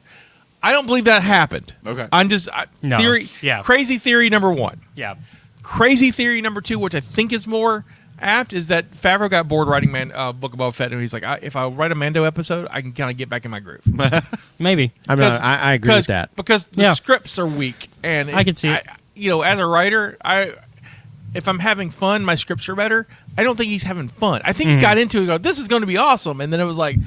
I don't believe that happened. Okay. I'm just No. theory. Yeah. Crazy theory number 1. Yeah. Crazy theory number 2, which I think is more apt, is that Favreau got bored writing Book of Boba Fett, and he's like, if I write a Mando episode, I can kind of get back in my groove. Maybe. I agree with that. Because the Yeah. scripts are weak, and I can see it. As a writer, if I'm having fun, my scripts are better. I don't think he's having fun. I think he got into it. And go, this is going to be awesome, and then it was like,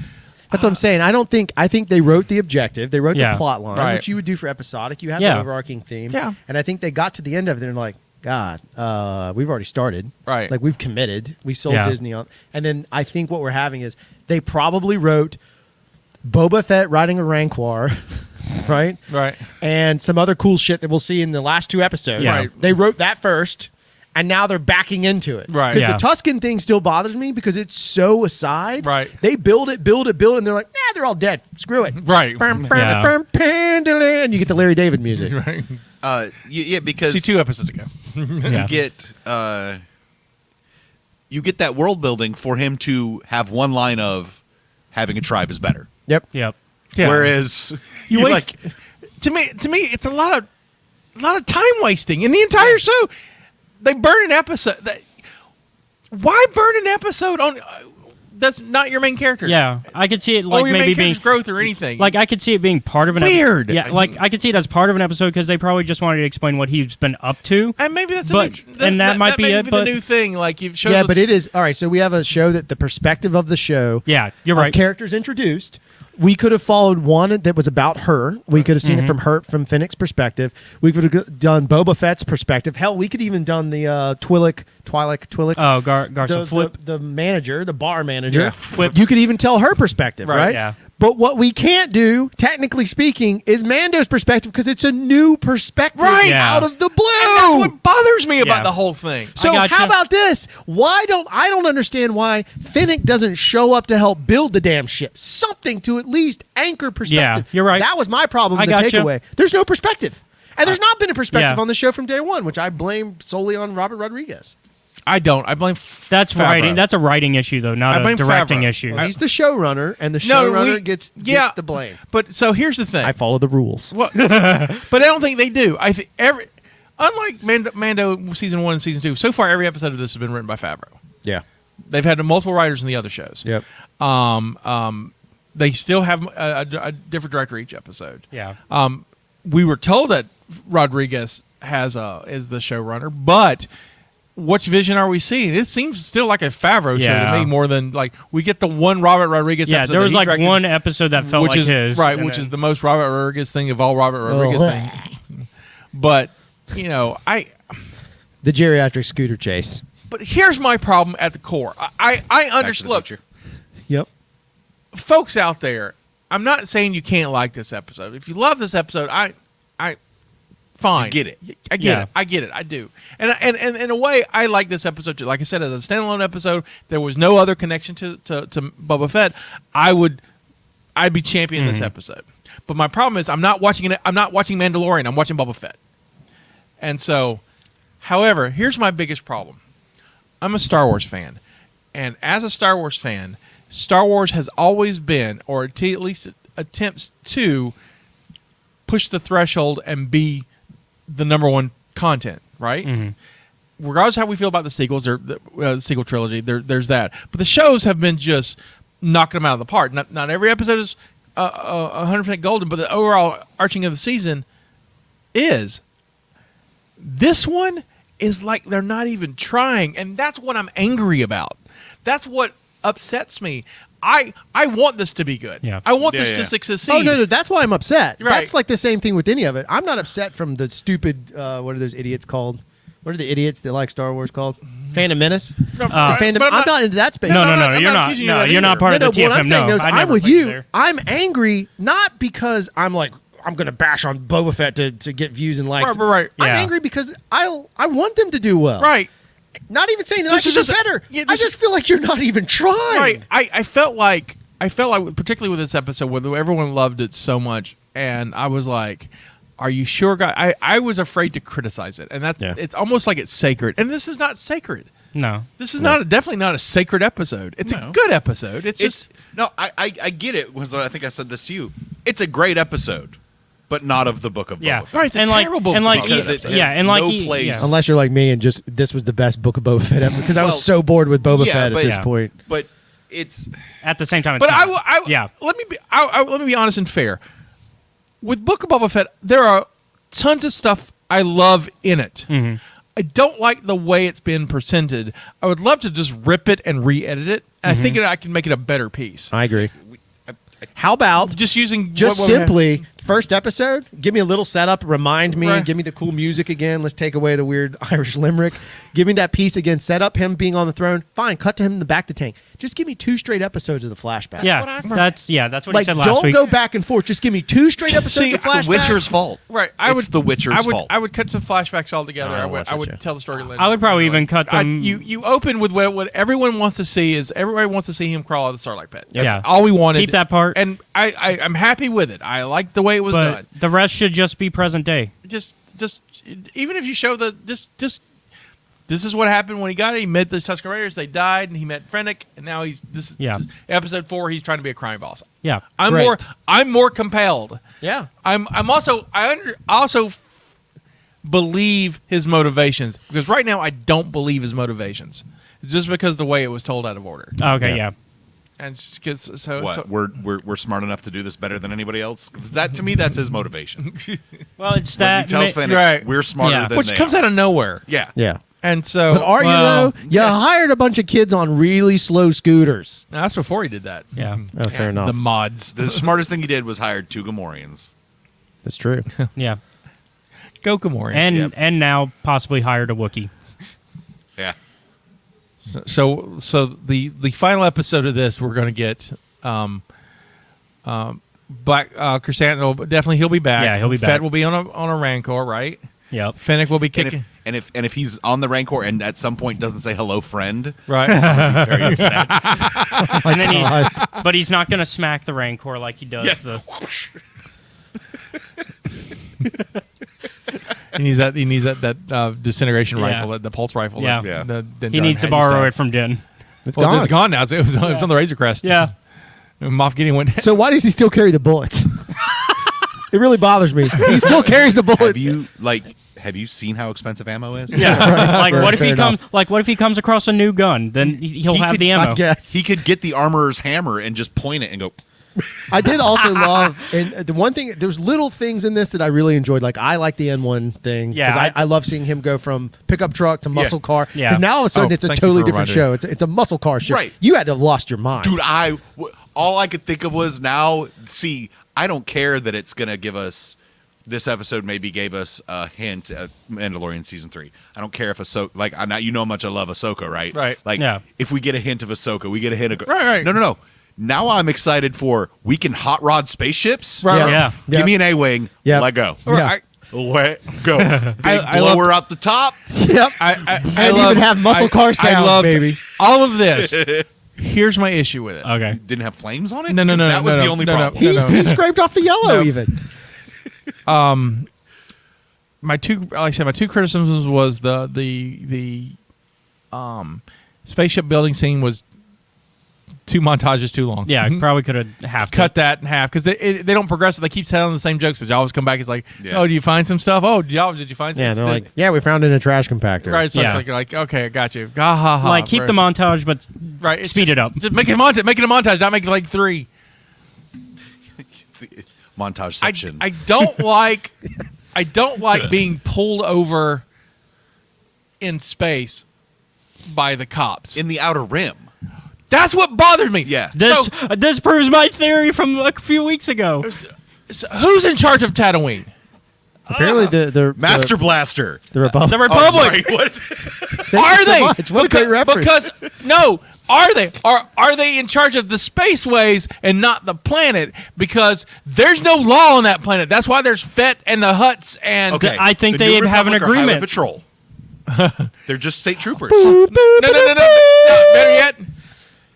That's what I'm saying. I think they wrote the objective, they wrote Yeah. the plot line, Right. which you would do for episodic. You have Yeah. the overarching theme. Yeah. And I think they got to the end of it and they're like, God, we've already started. Right. Like we've committed. We sold Yeah. Disney on. And then I think what we're having is they probably wrote Boba Fett riding a Rancor, right? right. And some other cool shit that we'll see in the last 2 episodes. Yeah. Right. They wrote that first, and now they're backing into it. Right. Because Yeah. the Tuscan thing still bothers me because it's so aside. Right. They build it, and they're like, nah, they're all dead. Screw it. Right. Yeah. And you get the Larry David music. Right. Yeah, because See, 2 episodes ago. Yeah. you get that world building for him to have one line of having a tribe is better. Yep. Yep. Yeah. Whereas you waste. To me, it's a lot of time wasting in the entire show. They burn an episode. Why burn an episode on? That's not your main character. Yeah, I could see it Or like your maybe main being character's growth or anything. like I could see it being part of an Weird. Yeah, like I could see it as part of an episode because they probably just wanted to explain what he's been up to. and maybe that's but- a new, that might be may it, but- the new thing. Like you've shown. Yeah, but it is all right. So we have a show that the perspective of the show. Yeah, you're of right. Characters introduced. We could have followed one that was about her. We could have seen it from Fennec's perspective. We could have done Boba Fett's perspective. Hell, we could even done the Twi'lek. Oh, Garza Flip. the manager, the bar manager. Yeah, Flip. You could even tell her perspective, Right, right? yeah. But what we can't do, technically speaking, is Mando's perspective because it's a new perspective Right. Yeah. out of the blue. And that's what bothers me about Yeah. the whole thing. So gotcha. how about this? I don't understand why Finnick doesn't show up to help build the damn ship. Something to at least anchor perspective. Yeah, you're right. That was my problem. I The gotcha. takeaway. There's no perspective, and there's not been a perspective yeah. on the show from day one, which I blame solely on Robert Rodriguez. I don't. I blame That's Favreau. writing. That's a writing issue, though, I not a blame directing Favreau. issue. Well, he's the showrunner, and the No, showrunner we- gets yeah. the blame. But so here's the thing. I follow the rules. Well, but I don't think they do. I think unlike Mando season 1 and season 2, so far every episode of this has been written by Favreau. Yeah. They've had multiple writers in the other shows. Yep. They still have a different director each episode. Yeah. We were told that Rodriguez is the showrunner, but which vision are we seeing? It seems still like a Favreau show Yeah. to me more than like we get the one Robert Rodriguez. Yeah, episode there that was he like directed, one episode that felt which like is his. right, and which then- is the most Robert Rodriguez thing of all Robert Rodriguez thing. But The geriatric scooter chase. But here's my problem at the core. I Back to understand. the Look, Future. Yep. folks out there, I'm not saying you can't like this episode. If you love this episode, I fine. You get it. I get Yeah. it. I get it. I do. And in a way, I like this episode too. Like I said, as a standalone episode, there was no other connection to Boba Fett. I'd be championing this episode. But my problem is I'm not watching it. I'm not watching Mandalorian. I'm watching Boba Fett. And so, however, here's my biggest problem. I'm a Star Wars fan. And as a Star Wars fan, Star Wars has always been, or at least attempts to, push the threshold and be the number one content, right? Regardless of how we feel about the sequels, or the sequel trilogy, there's that. But the shows have been just knocking them out of the park. Not every episode is 100% golden, but the overall arching of the season is. This one is like they're not even trying, and that's what I'm angry about. That's what upsets me. I want this to be good. Yeah. I want Yeah, this yeah. to succeed. Oh no, that's why I'm upset. Right. That's like the same thing with any of it. I'm not upset from the stupid. What are those idiots called? What are the idiots that like Star Wars called? Phantom Menace. The Phantom. but I'm not into that space. No, I'm you're not not. accusing you No, of that you're not either. part of the What I'm TFM. saying No, is, I I'm never with put you. there. I'm angry not because I'm like I'm going to bash on Boba Fett to get views and likes. Right. I'm Yeah. angry because I want them to do well. Right. Not even saying that This I is should do just- better. yeah, I this just feel like you're not even trying. Right. I felt like, particularly with this episode, where everyone loved it so much, and I was like, "Are you sure, guy?" I was afraid to criticize it, and it's almost like it's sacred, and this is not sacred. No. This is definitely not a sacred episode. It's a good episode. It's just No, I get it. Was I think I said this to you. It's a great episode, but not of the Book of Yeah. Boba Fett. Right, it's a and like, terrible and like, book because e- it yeah, has and like, no e- place. yeah. Unless you're like me and just this was the best Book of Boba Fett ever because I was Well, so bored with Boba yeah, Fett at but- this Yeah. point. But it's At the same time, it's But not. yeah. let me be honest and fair. With Book of Boba Fett, there are tons of stuff I love in it. Mm-hmm. I don't like the way it's been presented. I would love to just rip it and re-edit it. And I think I can make it a better piece. I agree. How about Just using just what we have- simply first episode? Give me a little setup. Remind me. Right. Give me the cool music again. Let's take away the weird Irish limerick. Give me that piece again. Set up him being on the throne. Fine. Cut to him in the back to tank. Just give me 2 straight episodes of the flashback. Yeah, that's what Like, he said last don't week. go back and forth. Just give me 2 straight episodes See, of it's flashback. the Witcher's fault. Right. It's the Witcher's fault. I would cut the flashbacks all together. No, I I don't would, watch I that would show. tell the story later. I would probably even cut them. You open with what everyone wants to see is everybody wants to see him crawl out of the Starlight Pit. That's Yeah. all we wanted. Keep that part. And I'm happy with it. I like the way it was but done. the rest should just be present day. Just even if you show just this is what happened when he got it. He met the Tusken Raiders. They died, and he met Fennec, and now Yeah. episode 4. He's trying to be a crime boss. Yeah. Great. I'm more compelled. Yeah. I also believe his motivations, because right now I don't believe his motivations. It's just because the way it was told out of order. Okay. Yeah. And it's 'cause- so What? We're smart enough to do this better than anybody else. That to me, that's his motivation. Well, it's When he that. tells Fennec, right. we're smarter Yeah. than which they comes are. out of nowhere. Yeah. Yeah. And so, But are you well, though? You hired a bunch of kids on really slow scooters. No, that's before he did that. Yeah. Oh, fair enough. The mods. The smartest thing he did was hired 2 Gamorreans. That's true. Yeah. Go Gamorreans. And Yep. and now possibly hired a Wookiee. Yeah. So the final episode of this, we're going to get Black Chrysanthemum, definitely he'll be back. Yeah, he'll be Fett back. will be on a Rancor, right? Yep. Fennec will be kicking. And if he's on the Rancor and at some point doesn't say hello, friend, Right. I'm very upset. And then but he's not going to smack the Rancor like he does the. He needs that disintegration Yeah. rifle, the pulse rifle. Yeah. that He needs to Din Djarin borrow used it from Din. It's Well, gone. it's gone now. It was on the Razor Crest. Yeah. Moff Gideon went. So why does he still carry the bullets? It really bothers me. He still carries the bullets. Have you seen how expensive ammo is? Yeah. Like That's what if fair he enough. comes? Like what if he comes across a new gun? Then he'll He have could- the ammo. I guess. He could get the armorer's hammer and just point it and go. I did also love, and the one thing, there's little things in this that I really enjoyed. Like I like the N1 thing because Yeah, I love seeing him go from pickup truck to muscle car. Yeah. Because now all of a sudden Oh, it's a thank you totally for different reminding show. It's a muscle car show. Right. You had to have lost your mind. Dude, all I could think of was now. See, I don't care that it's gonna give us. This episode maybe gave us a hint at Mandalorian season 3. I don't care if Ahsoka, like, you know how much I love Ahsoka, right? Right. Like, Yeah. if we get a hint of Ahsoka, we get a hint of. Right. No. Now I'm excited for we can hot rod spaceships. Right. Yeah. Yeah. Give me an A-wing. Yep. Let go. Yeah. Let go. Big I blower love- out the top. Yep. And even have muscle car sound, baby. all of this. Here's my issue with it. Okay. Didn't have flames on it. No. 'Cause That was no, the only no, no. problem. He scraped off the yellow No. even. My two criticisms was the spaceship building scene was 2 montages too long. Yeah. Probably could have half Cut that in half because they don't progress. They keep telling the same jokes. They always come back. It's like, Yeah. oh, do you find some stuff? Oh, did you find? Yeah, some they're like, yeah, we found it in a trash compactor. right. So Yeah. it's like, okay, I got you. Ha ha ha. Like keep the montage, but right. It's speed just- it up. Just make it a montage. Make it a montage. Not make it like 3. Montage section. I don't like I don't like being pulled over in space by the cops. in the Outer Rim. That's what bothered me. Yeah. This proves my theory from a few weeks ago. So who's in charge of Tatooine? Apparently, the Master Blaster. the Republic. The Oh, Republic. sorry, what? Thank Are you so they? much. What a great reference. Because no, are they? Are they in charge of the spaceways and not the planet? Because there's no law on that planet. That's why there's Fett and the Hutts and Okay. I think the they New have an Republic are Highway agreement. Patrol. They're just state troopers. no. Better yet,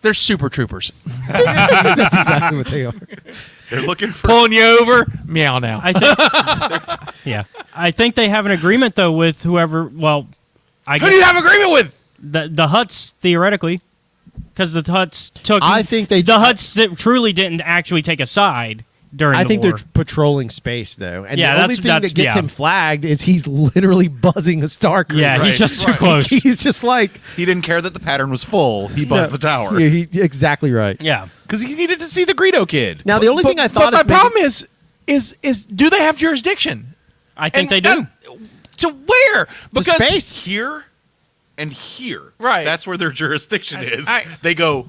they're super troopers That's exactly what they are. They're looking for. pulling you over. Meow now. I think. Yeah. I think they have an agreement though with whoever. Well, I Who guess do you have agreement with? the Hutts theoretically, because the Hutts took. I think they- the Hutts truly didn't actually take a side during. I the think war. they're patrolling space though, and Yeah, the only that's- thing that that's- gets yeah. him flagged is he's literally buzzing a Star Cruiser. Yeah, Right, he's just too right. close. He's just like He didn't care that the pattern was full. He buzzed the tower Yeah, exactly right. Yeah. because he needed to see the Greedo kid. Now the only thing I thought but my is maybe- problem is do they have jurisdiction? I think they do. To where? To Because space. Here and here. Right. That's where their jurisdiction is. I- They go.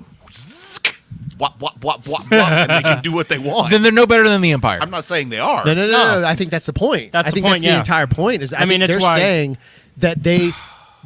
Wop, wop, wop, wop, wop, and they can do what they want. then they're no better than the Empire. I'm not saying they are. No. I think that's the point. That's I the think point, that's yeah. the entire point. Is I mean, think it's they're why- saying that they.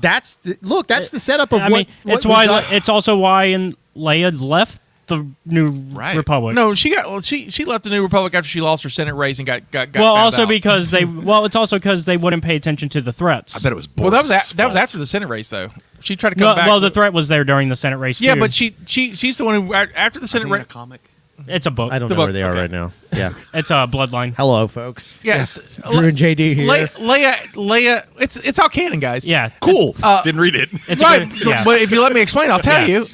That's the setup of I what. mean, what it's why. we got. It's also why Leia left the New Right. Republic. No, she left the New Republic after she lost her Senate race and got Well, found also out. because they. Well, it's also because they wouldn't pay attention to the threats. I bet it was well that was Borsk's that was fault. after the Senate race though. She tried to come Well, back. well, the threat was there during the Senate race. yeah, too. but she's the one who after the Are Senate they a race. comic? It's a book. I don't the know where book- they are okay. right now. Yeah. It's a bloodline. Hello, folks. Yes, Drew and JD here. Leia. It's all canon, guys. Yeah. Cool. Didn't read it. It's right. a good, So- yeah. But if you let me explain, I'll tell Yeah. you.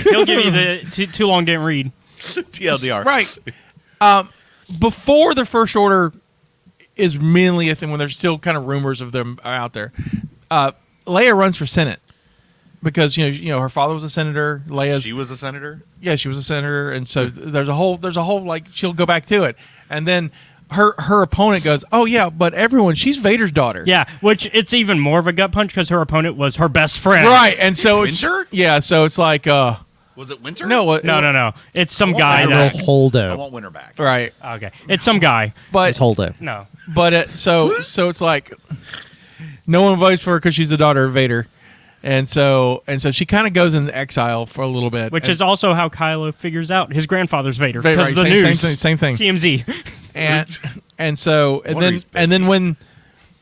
He'll give you the too long didn't read. TLDR. Right. Before the First Order is mainly a thing, when there's still kind of rumors of them out there, Leia runs for Senate because you know her father was a senator. Leia's She was a senator. yeah, she was a senator, and so there's a whole like she'll go back to it, and then her opponent goes, oh yeah, but she's Vader's daughter. Yeah, which it's even more of a gut punch because her opponent was her best friend. Right, and so it's Winter? yeah, so it's like Was it Winter? no, No. It's some guy Admiral that. I Holdo. want Winter back. right, Okay, it's some guy. but It's Holdo. No. so it's like no one votes for her because she's the daughter of Vader, And so she kind of goes into exile for a little bit, Which is also how Kylo figures out his grandfather's Vader Right, because the same- news. same thing. TMZ. And then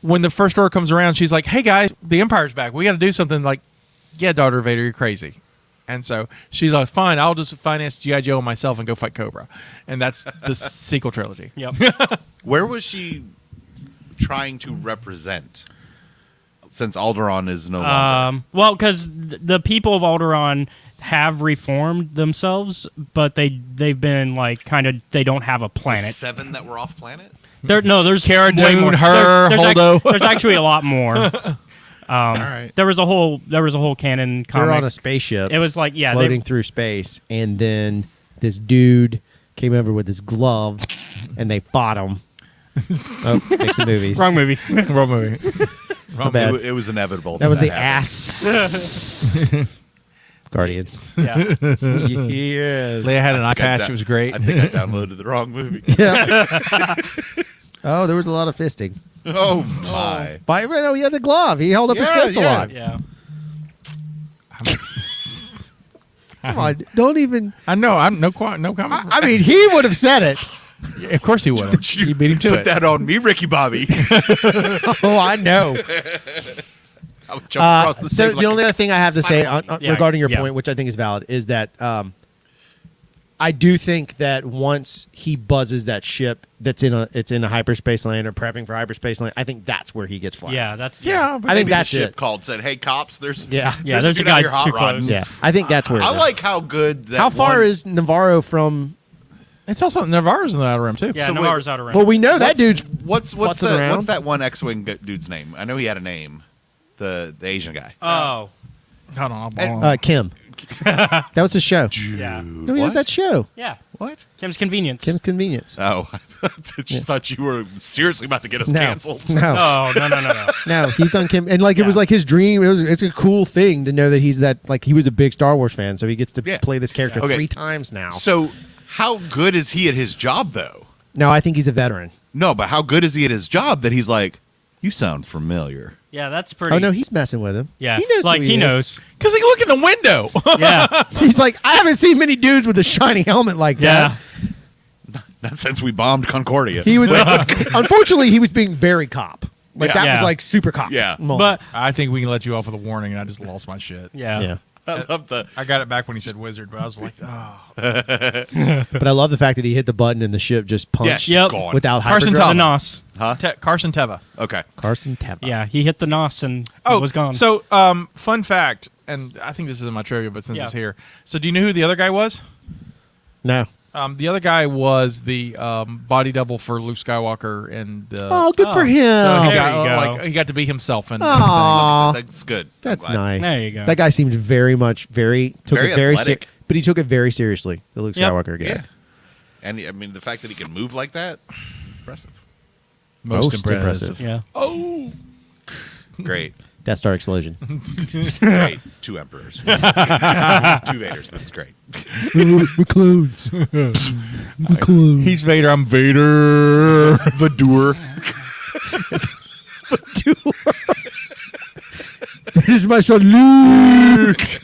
when the first order comes around, she's like, "Hey guys, the Empire's back. We got to do something." Like, "Yeah, daughter Vader, you're crazy." And so she's like, "Fine, I'll just finance G.I. Joe myself and go fight Cobra." And that's the sequel trilogy. Yep. Where was she trying to represent? Since Alderaan is no longer. Well, because the people of Alderaan have reformed themselves, but they've been like kind of they don't have a The planet. 7 that were off planet? There's Cara way Dune, more. her, there's Holdo. there's actually a lot more. All right. There was a whole canon They're comic. on a spaceship. It was like floating through space, and then this dude came over with his glove, and they fought him. Oh, makes the movies. Wrong movie. Wrong movie. My bad. It was inevitable. That was the happened. ass. Guardians. Yeah. Yes. Leia had an eye I patch. da- It was great. I think I downloaded the wrong movie. Yeah. Oh, there was a lot of fisting. Oh my! No, he had the glove. He held up his Yeah, fist a yeah. lot. Yeah. Come on, don't even. I know. I'm no comment. I mean, he would have said it. Yeah, of course he would. Don't you You beat him to put it. that on me, Ricky Bobby. Oh, I know. I would jump across the So stage the like only a- other thing I have to say Yeah, regarding your yeah. point, which I think is valid, is that I do think that once he buzzes that ship that's in a hyperspace lane or prepping for hyperspace lane, I think that's where he gets flagged. Yeah. That's Yeah, but I think Maybe the that's ship it. called said, "Hey cops, there's Yeah. Yeah, there's there's a dude out guy here hot too rodding." close. Yeah, I think that's where. I it is. like how good that. How far one- is Navarro from? it's also Navarro's in the outer rim too. Yeah. So wait, Navarro's out around. Well, we know that dude's. What's futzing around? what's that one X-wing dude's name? I know he had a name. The Asian guy. Oh. Hold on. I'll Kim. That was his show. Yeah. No, he has What? that show. Yeah. What? Kim's Convenience. Kim's Convenience. Oh, I just thought you were seriously about to get us No. canceled. No. No. No, he's on Kim, and like it was Yeah. like his dream. It's a cool thing to know that he's that like he was a big Star Wars fan, so he gets to Yeah. play this character Okay. 3 times now. So, how good is he at his job, though? No, I think he's a veteran. No, but how good is he at his job that he's like, you sound familiar? Yeah, that's pretty. Oh no, he's messing with him. Yeah. he knows. Like who he is. knows. Because he look in the window. Yeah. He's like, I haven't seen many dudes with a shiny helmet like Yeah. that. Not since we bombed Concordia. He was. Unfortunately, he was being very cop. Like Yeah. that Yeah. was like super cop. Yeah. moment. But I think we can let you off with a warning, and I just lost my shit. yeah. yeah. I love the. I got it back when he said wizard, but I was like, oh. But I love the fact that he hit the button and the ship just Yeah, punched she's Yep. gone. without Carson The hyperdrive. NOS. Huh? Carson Teva. Okay. Carson Teva. Yeah, he hit the NOS and Oh, it was gone. So, fun fact, and I think this is in my trivia, but since Yeah. it's here. So, do you know who the other guy was? No. The other guy was the body double for Luke Skywalker, and Oh, good for Oh. him. so he There got, you go. like he got to be himself. And Aw. That's good. I'm That's glad. nice. There you go. That guy seemed very took Very it very athletic. but he took it very seriously. The Luke Yep. Skywalker guy. Yeah. And I mean, the fact that he can move like that, impressive. most Most impressive. yeah. Oh, Great. Death Star explosion. Great. 2 emperors. 2 Vaders. This is great. We're clones. We're clones. he's Vader. I'm Vader. Vadur. This is my son Luke.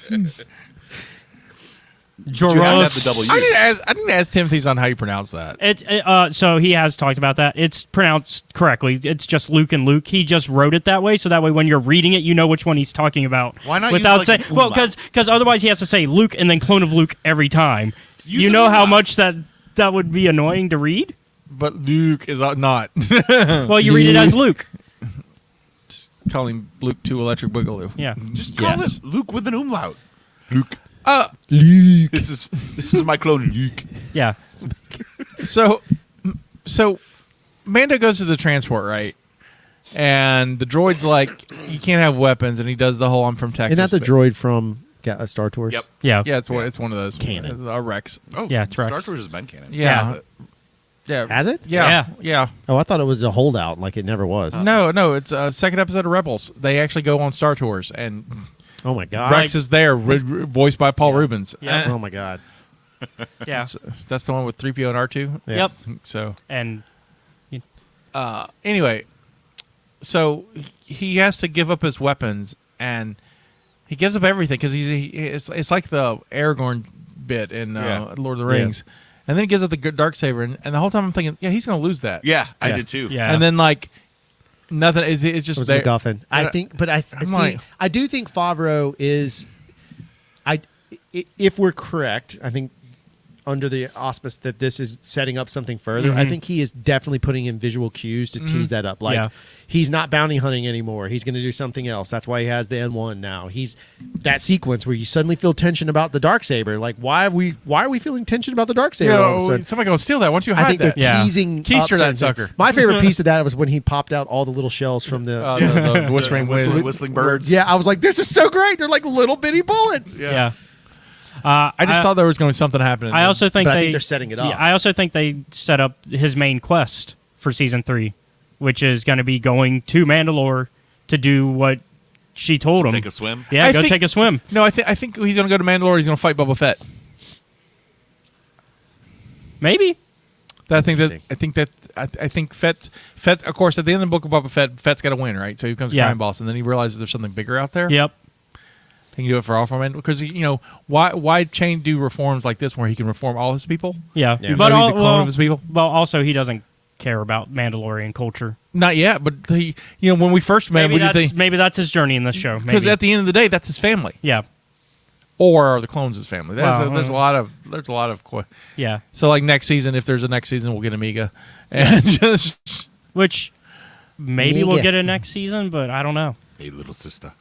You have to have the double I U. didn't ask Timothy's on how you pronounce that. So he has talked about that. It's pronounced correctly. It's just Luke and Luke. He just wrote it that way, so that way when you're reading it, you know which one he's talking about. Why not without use, like, saying? an Well, umlaut? because otherwise he has to say Luke and then clone of Luke every time. Use You an know how umlaut. much that would be annoying to read. But Luke is not. Well, you read it as Luke. Call him Luke 2 Electric Boogaloo. Yeah. Just call Yes. it Luke with an umlaut. Luke. Luke. This is my clone Luke. Yeah. So Mando goes to the transport, right? And the droid's like, you can't have weapons, and he does the whole I'm from Texas. Isn't that the bit. droid from Star Tours? Yep. Yeah. Yeah, it's one of those. Canon. Rex. Oh, Yeah, it's Star Rex. Tours has been canon. Yeah. Yeah. Has it? Yeah. Oh, I thought it was a holdout, like it never was. No, it's a second episode of Rebels. They actually go on Star Tours, and Oh my god. Rex is there, voiced by Paul Rubens. Yeah. Oh my god. Yeah. That's the one with 3PO and R2? Yep. So, And anyway, so he has to give up his weapons, and He gives up everything because it's like the Aragorn bit in Lord of the Rings, and then he gives up the Darksaber, and the whole time I'm thinking, yeah, he's going to lose that. Yeah, I did too. Yeah. And then like nothing. It's just It was there. MacGuffin. I think, but I I'm see. like- I do think Favreau is. If we're correct, I think under the auspice that this is setting up something further, I think he is definitely putting in visual cues to tease that up. Like he's not bounty hunting anymore. He's going to do something else. That's why he has the N1 now. He's that sequence where you suddenly feel tension about the Darksaber. Like why are we feeling tension about the Darksaber all of a sudden? Somebody go steal that. Why don't you I hide think that? they're teasing Keister up that something. sucker. My favorite piece of that was when he popped out all the little shells from The whispering wind. Whistling birds. Yeah, I was like, this is so great. They're like little bitty bullets. Yeah. I just thought there was going to be something happening. I also think But I they think they're setting it up. Yeah, I also think they set up his main quest for season 3, which is going to be going to Mandalore to do what she told him. Take a swim. Yeah, I go think- take a swim. No, I think he's going to go to Mandalore. He's going to fight Boba Fett. Maybe. I think Fett's of course at the end of the Book of Boba Fett, Fett's got to win, right? So he becomes a crime boss, and then he realizes there's something bigger out there. Yep. He can do it for all for Mandalore because why Chain do reforms like this where he can reform all his people? Yeah. Yeah. But He's a clone of his people. Well, also he doesn't care about Mandalorian culture. Not yet, but he, when we first met him, Maybe that's his journey in this show. because Maybe. at the end of the day, that's his family, Yeah. or are the clones his family? Well, There's a lot of Yeah. so like next season, if there's a next season, we'll get Amiga and just Which maybe we'll Mega. get a next season, but I don't know. Hey, little sister.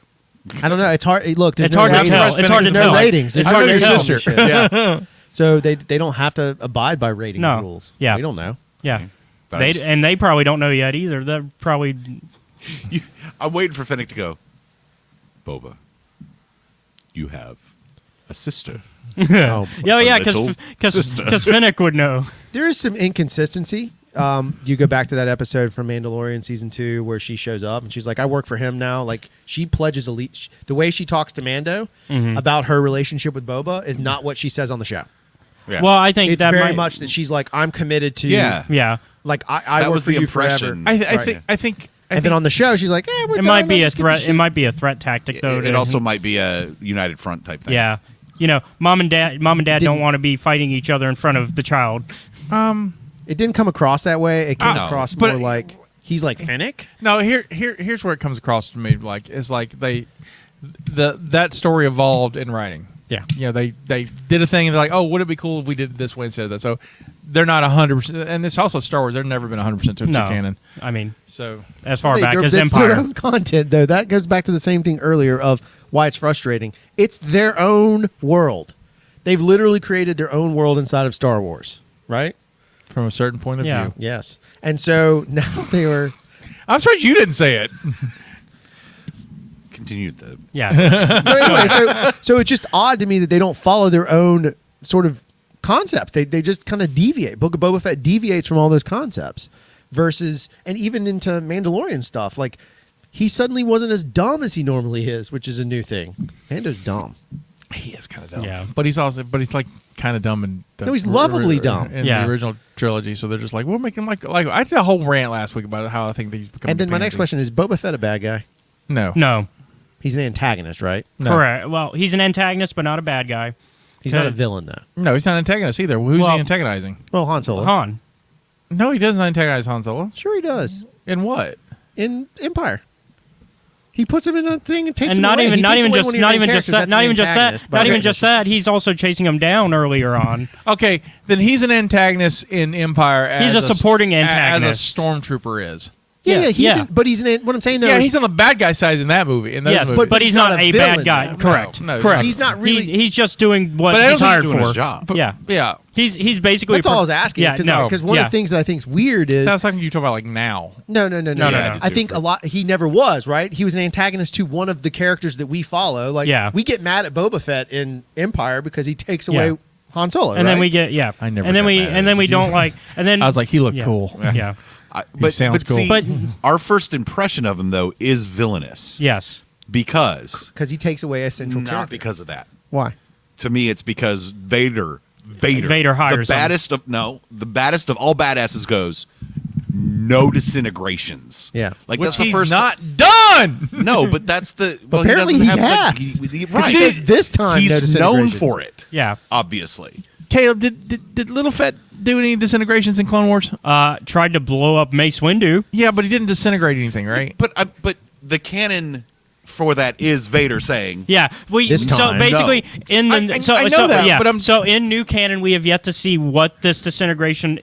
I don't know. It's hard. Look, there's It's no hard to ratings. tell. It's hard to There's tell. no ratings. It's There's hard no to tell. ratings on this shit. Yeah. So they don't have to abide by rating No. rules. Yeah. We don't know. Yeah. But I They probably don't know yet either. They're probably I'm waiting for Finnick to go, Boba, you have a sister. Oh, yeah, little because sister. Finnick would know. there is some inconsistency. You go back to that episode from Mandalorian season 2 where she shows up and she's like, I work for him now. Like she pledges allegiance. The way she talks to Mando about her relationship with Boba is not what she says on the show. Yeah. Well, I think It's that very might, much that she's like, I'm committed to Yeah. Yeah. like I That work was for the you forever. impression. I think And then on the show, she's like, we're It done. might be I'll a just get the threat. shit. It might be a threat tactic, though. It also might be a United Front type thing. Yeah. Mom and dad don't want to be fighting each other in front of the child. It didn't come across that way. It came No. across But- more like he's like Finnick. No, here's where it comes across to me. Like it's like that story evolved in writing. Yeah. They did a thing and they're like, oh, would it be cool if we did it this way instead of that? So they're not 100%, and it's also Star Wars. They've never been 100% to No. canon. I mean, So as far back as It's their Empire. own content, though. That goes back to the same thing earlier of why it's frustrating. It's their own world. They've literally created their own world inside of Star Wars, right? from a certain point of Yeah. view, Yes. And so now they were. I'm surprised you didn't say it. Continued the. Yeah. So anyway, so it's just odd to me that they don't follow their own sort of concepts. They just kind of deviate. Book of Boba Fett deviates from all those concepts versus, and even into Mandalorian stuff. Like he suddenly wasn't as dumb as he normally is, which is a new thing. Mando's dumb. He is kind of dumb. Yeah. But he's like kind of dumb and No, he's lovably dumb. in Yeah. the original trilogy. So they're just like, we'll make him like I did a whole rant last week about how I think that he's become. And then my pansy. next question is: Boba Fett a bad guy? No, No. He's an antagonist, right? No. Correct. Well, he's an antagonist, but not a bad guy. He's not a villain, though. No, he's not antagonist either. Who's Well- he antagonizing? Well, Han Solo. Han. No, he doesn't antagonize Han Solo. Sure, he does. In what? In Empire, he puts him in a thing and takes And him not away. even He not takes even away just one of your not main even just characters, that that's not an even just that antagonist, by not even definition. just that. He's also chasing him down earlier on. Okay, then he's an antagonist in Empire. He's as a supporting as antagonist. a stormtrooper is. Yeah, Yeah. but he's in. What I'm saying though, Yeah, is he's on the bad guy side in that movie. In those Yes, movies. but he's not a villain, bad guy. though. Correct. No, Correct. he's not really. He's just doing what But I don't he's think hired Doing for. his job. Yeah. yeah. He's basically. that's all I was asking. Yeah. No. Because one yeah. of the things that I think is weird is Sounds like you talk about like now. no. No. I think a lot. He never was right. He was an antagonist to one of the characters that we follow. Like, Yeah. we get mad at Boba Fett in Empire because he takes away Yeah. Han Solo, And then right? we get I never And then got we mad at and then it. we Did you? don't like. And then I was like, he looked yeah. cool. Yeah. But sounds cool. see, But- our first impression of him though is villainous Yes. because because he takes away a central not character. because of that. Why? To me, it's because Vader Vader hires the him. baddest of all badasses goes. no disintegrations. Yeah. like Which that's the he's first not done. No, but that's the. Well, apparently he he doesn't have has. right. He says this time no he's known disintegrations. for it. Yeah. Obviously. Caleb, did Little Fett do any disintegrations in Clone Wars? Tried to blow up Mace Windu. Yeah, but he didn't disintegrate anything, right? But the canon for that is Vader saying, Yeah, This so time. basically in the I know that, yeah, but so in new canon we have yet to see what this disintegration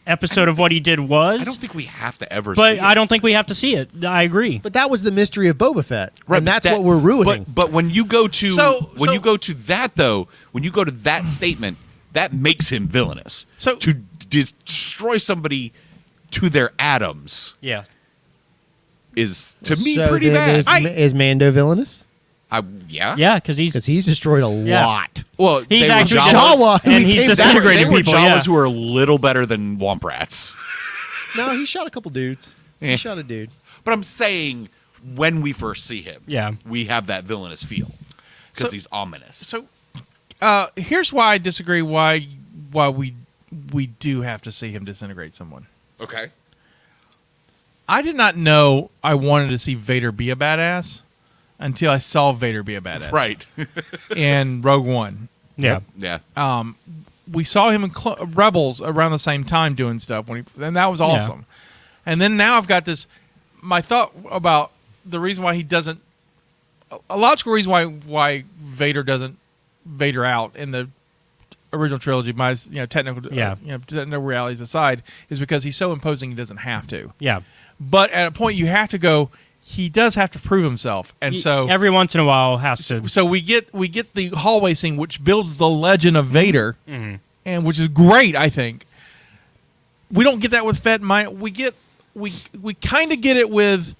episode of what he did was. I don't think we have to ever. but see I it. don't think we have to see it. I agree. But that was the mystery of Boba Fett, Right, and that's that- what we're ruining. But when you go to So- you go to that though, when you go to that statement, that makes him villainous. So- to destroy somebody to their atoms Yeah. is to me So pretty then bad. Is Mando villainous? Yeah. Yeah, because he's Because he's destroyed a Yeah. lot. Well, He's they were actually Jawas. Jawa, who and he he's came back- disintegrating They were people. Jawas Yeah. who are a little better than Womp Rats. No, he shot a couple dudes. Eh. He shot a dude. But I'm saying when we first see him, Yeah. we have that villainous feel because So- he's ominous. So, here's why I disagree. Why we do have to see him disintegrate someone. Okay. I did not know I wanted to see Vader be a badass until I saw Vader be a badass. Right. In Rogue One. Yeah. Yeah. We saw him in Rebels around the same time doing stuff, and that was awesome. And then now I've got this. My thought about the reason why he doesn't, a logical reason why Vader doesn't Vader out in the original trilogy, my technical technical realities aside, is because he's so imposing he doesn't have to. Yeah. But at a point you have to go. He does have to prove himself, and so every once in a while has to. So we get the hallway scene, which builds the legend of Vader, Mm-hmm. and which is great. I think we don't get that with Fett. We kind of get it with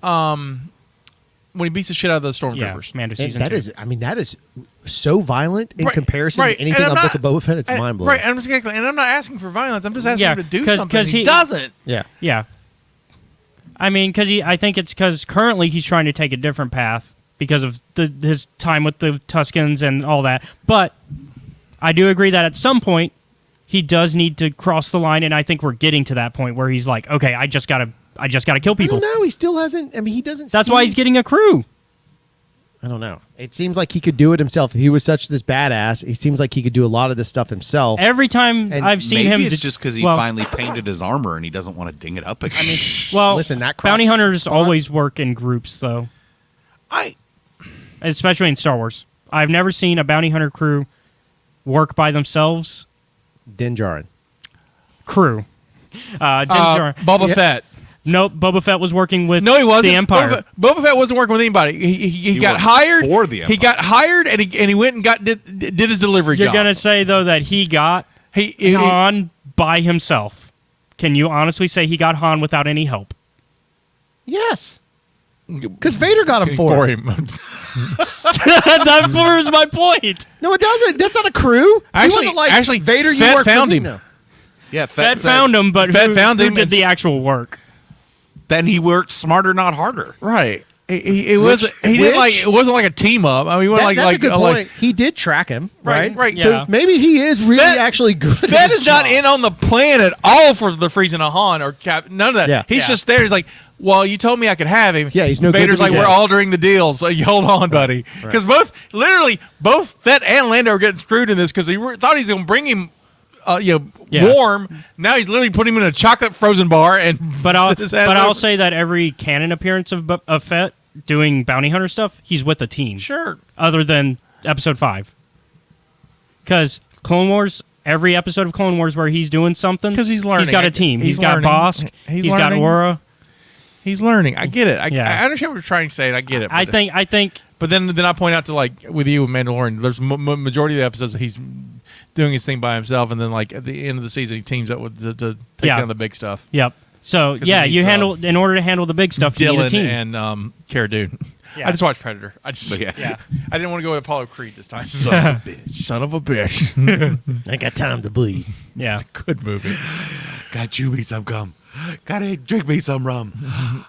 when he beats the shit out of the stormtroopers. Mando And season that 2. is, I mean, that is so violent in Right, comparison right. to anything And on I'm Book of Boba Fett. It's And- mind blowing. Right, and I'm not asking for violence. I'm just asking Yeah, him to do 'cause- something. 'cause He he- doesn't. Yeah. Yeah. I mean, I think it's because currently he's trying to take a different path because of his time with the Tuscans and all that. But I do agree that at some point he does need to cross the line, and I think we're getting to that point where he's like, okay, I just gotta kill I people. don't know. He still hasn't. I mean, he doesn't. That's why he's getting a crew. I don't know. It seems like he could do it himself. If he was such this badass, he seems like he could do a lot of this stuff himself. Every time And I've seen Maybe him, it's just because he finally painted his armor and he doesn't want to ding it up again. well, Listen, that bounty crotch hunters spot- always work in groups, though, especially in Star Wars. I've never seen a bounty hunter crew work by themselves. Din Djarin. Crew. Din Djarin. Boba Fett. Nope, Boba Fett was working with No, he wasn't. the Empire. Boba Fett wasn't working with anybody. He got worked hired for the He Empire. got hired, and he went and did his delivery You're job. gonna say though that he got Han by himself. Can you honestly say he got Han without any help? Yes. Because Vader got him for him. That proves my point. No, it doesn't. That's not a crew. He wasn't like, Vader, you Fett work for found me him. now. Yeah, Fett found him, but Fett who, found who him did and- the actual work? Then he worked smarter, not harder. Right. It wasn't like a team up. I mean, he wasn't That's a good point. like He did track him, right? Right. So Yeah. maybe he is really Fett- actually good. at Fett his is not job. in on the plan at all for the freezing of Han or Cap. None of that. Yeah. He's Yeah. just there. He's like, well, you told me I could have him. Yeah, he's no good Vader's to like, me we're dead. altering the deal, so you hold on, buddy. Because both Fett and Lando are getting screwed in this because thought he's going to bring him, Yeah. warm. Now he's literally putting him in a chocolate frozen bar and. But I'll sit his ass over. say that every canon appearance of Fett doing bounty hunter stuff, he's with a team. Sure. Other than Episode 5, because Clone Wars. Every episode of Clone Wars where he's doing something, 'Cause he's learning. He's got a team. He's He's got learning. Bosk. He's He's got learning. Aura. He's learning. I get it. I Yeah. understand what you're trying to say. And I get it. I but- think. But then I point out to with you with Mandalorian, there's majority of the episodes he's doing his thing by himself, and then at the end of the season he teams up with to take Yeah. down the big stuff. Yep. So 'Cause yeah, he you needs, handle in order to handle the big stuff. You need a Dylan team. and Cara Dune. Yeah. I just watched Predator. I didn't want to go with Apollo Creed this time. Son of a bitch. I got time to bleed. yeah. Good movie. Got chew me some gum. Gotta drink me some rum.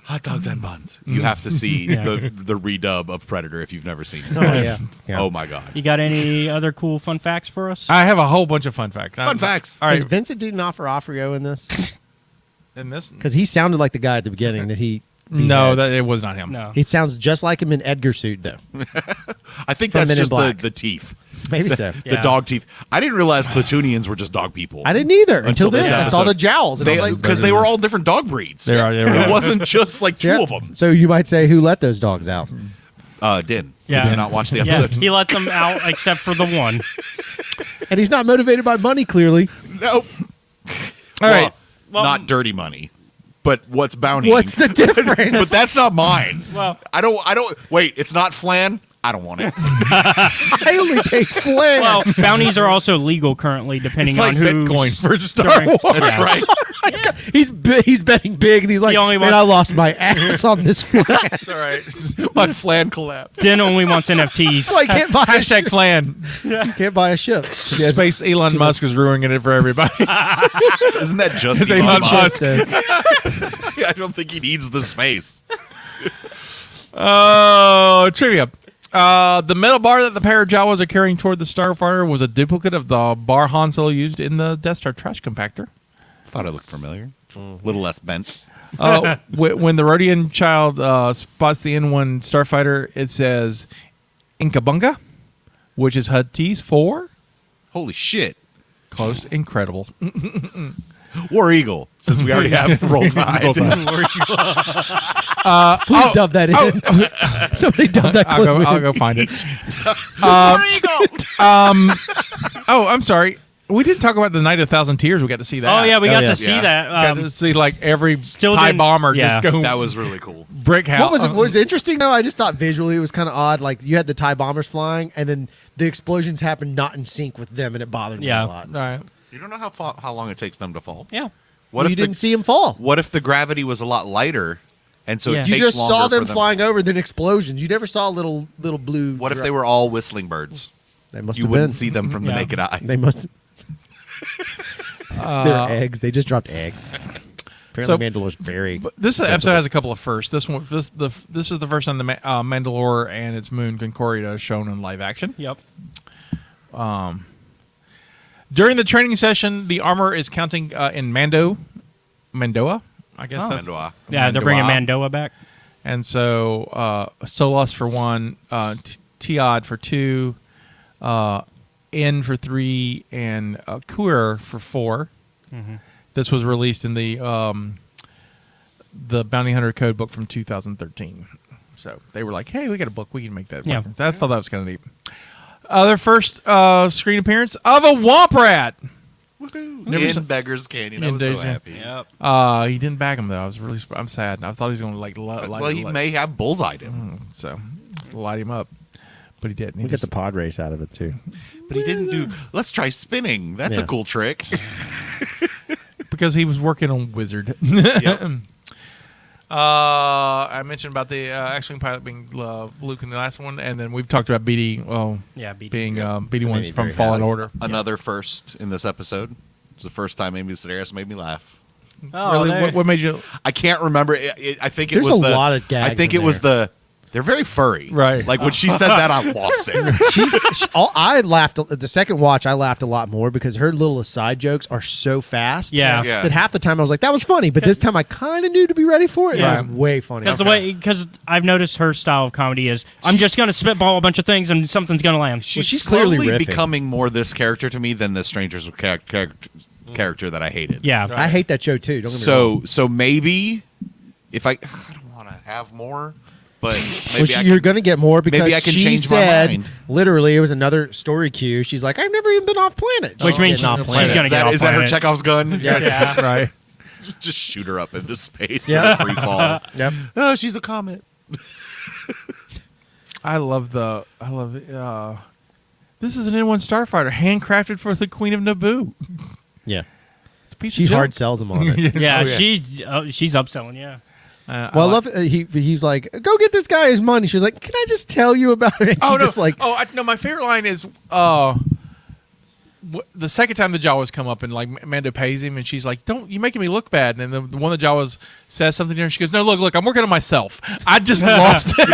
Hot dogs and buns. You have to see the redub of Predator if you've never seen it. Oh yeah. Oh my god. You got any other cool fun facts for us? I have a whole bunch of fun facts. Fun facts. All right. Is Vincent D'Onofrio in this? in this. Because he sounded like the guy at the beginning that he. No, beheads. that it was not him. No. He sounds just like him in Edgar suit, though. I think From that's Men in just Black. the teeth. Maybe so. The dog teeth. I didn't realize Platoonians were just dog people. I didn't either until this. this I saw episode. the jowls, and I was like, Because they were all different dog breeds. They are. It wasn't just like two Yeah. of them. So you might say, who let those dogs out? Din. Yeah. Did not watch the Yeah, episode. he lets them out except for the one. And he's not motivated by money, clearly. Nope. All right. Well, not dirty money. But what's bounty? What's the difference? But that's not mine. Well, I don't wait, it's not flan? I don't want it. I only take flan. well, bounties are also legal currently, depending It's like on who's Bitcoin for Star Wars. That's right. He's betting big, and he's like, He only man, wants- I lost my ass on this flan. That's all right. My flan collapsed. Den only wants NFTs. So I can't buy a Hashtag ship. flan. You can't buy a ship. Space Elon Musk is ruining it for everybody. Isn't that just It's Elon Elon Musk? Musk. I don't think he needs the space. Oh, trivia. The metal bar that the pair of Jawas are carrying toward the Starfighter was a duplicate of the bar Han Solo used in the Death Star trash compactor. Thought it looked familiar. A little less bent. When the Rhodian child spots the N1 Starfighter, it says Inkabunga, which is Huttese for Holy shit. close, incredible. War Eagle, since we already have Roll Tide. Please dub that in. Somebody dub that clip. I'll go find it. Oh, I'm sorry. We didn't talk about the Night of 1,000 Tears. We got to see that. Oh yeah, we got yeah. to see Yeah. that. Got to see like every still TIE didn't- bomber yeah. just go That was really cool. brick house. What was it? What was interesting though? I just thought visually it was kind of odd. Like you had the TIE bombers flying, and then the explosions happened not in sync with them, and it bothered me Yeah. a lot. All right. You don't know how long it takes them to fall? Yeah. What you if didn't see him fall. What if the gravity was a lot lighter, and so Yeah. it You takes just longer saw for them flying over, then explosions. You never saw little blue. What if they were all whistling birds? They must You have wouldn't been. see them from the Yeah. naked eye. They must. They're eggs. They just dropped eggs. Apparently, Mandalorian's very. But this episode has a couple of firsts. This is the first time the Mandalore and its moon Concordia is shown in live action. Yep. During the training session, the armor is counting in Mandoa. I guess that's Mandoa. Yeah, they're bringing Mandoa. Mandoa back. And so Solos for 1, Tiad for 2, N for 3, and Kuer for 4. Mm-hmm. This was released in the Bounty Hunter Code book from 2013. So they were like, "Hey, we got a book. We can make that." Yeah. work." I thought that was kind of neat. Their first screen appearance of a Womp Rat. Never In saw- Beggar's Canyon. I In was so Deja. happy. Yep. He didn't bag him though. I'm sad. I thought he was going to Well, he may have bullseyed him, so light him up, but he didn't. He We get the pod race out of it too. but he didn't do. Let's try spinning. That's Yeah. a cool trick. because he was working on Wizard. Yep. I mentioned about the action pilot being Luke in the last one, and then we've talked about BD. Well, Yeah, BD. being Yep. BD That ones made me from very Fallen happy. Order. Another first in this episode. It's the first time Amy Sedaris made me laugh. Oh, really? there- What made you? I can't remember. I think it There's was a the. lot of gags I think in it was there. the. They're very furry, Right. Like when she said that, I lost it. I laughed the second watch. I laughed a lot more because her little aside jokes are so fast. Yeah. Yeah. That half the time I was like, "That was funny," but this time I kind of knew to be ready for it. Yeah. It was way funny. Because I've noticed her style of comedy is I'm just gonna spitball a bunch of things and something's gonna land. she's clearly slowly riffing. becoming more this character to me than the Strangers with character that I hated. Yeah. I hate that show too. Don't get me wrong. So maybe if I don't want to have more, but Well, maybe I you're can, going to get more because maybe I can she change my said, mind. literally, it was another story cue. She's like, "I've never even been off planet," Which She's means getting off she's planet. gonna get off is that her planet. Chekhov's gun? Yeah. Right. Just shoot her up into space. Yeah. Yeah, free fall. Yep. Oh, she's a comet. I love it. This is an N1 Starfighter, handcrafted for the Queen of Naboo. Yeah. It's a piece She of junk. hard sells him on it. Yeah, Oh, yeah. she's upselling. Yeah. Well, I love he's like, "Go get this guy his money." She's like, "Can I just tell you about it?" And Oh she no! just like, No, my favorite line is the second time the Jawas come up and like Mando pays him, and she's like, "Don't you making me look bad?" And then the one of the Jawas says something to her. And she goes, "No, look, I'm working on myself. I just lost it."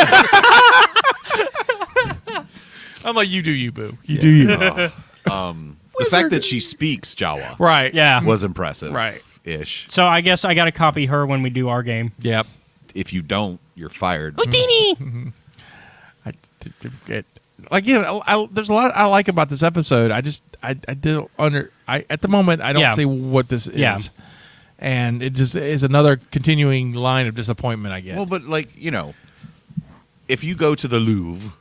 I'm like, "You do you, boo. You do you." The fact that she speaks Jawa Right. Yeah. was impressive. Right. ish. So I guess I got to copy her when we do our game. Yep. If you don't, you're fired. Houdini! There's a lot I like about this episode. I don't at the moment I don't Yeah. see what this is. Yeah. And it just is another continuing line of disappointment I get. Well, but like, if you go to the Louvre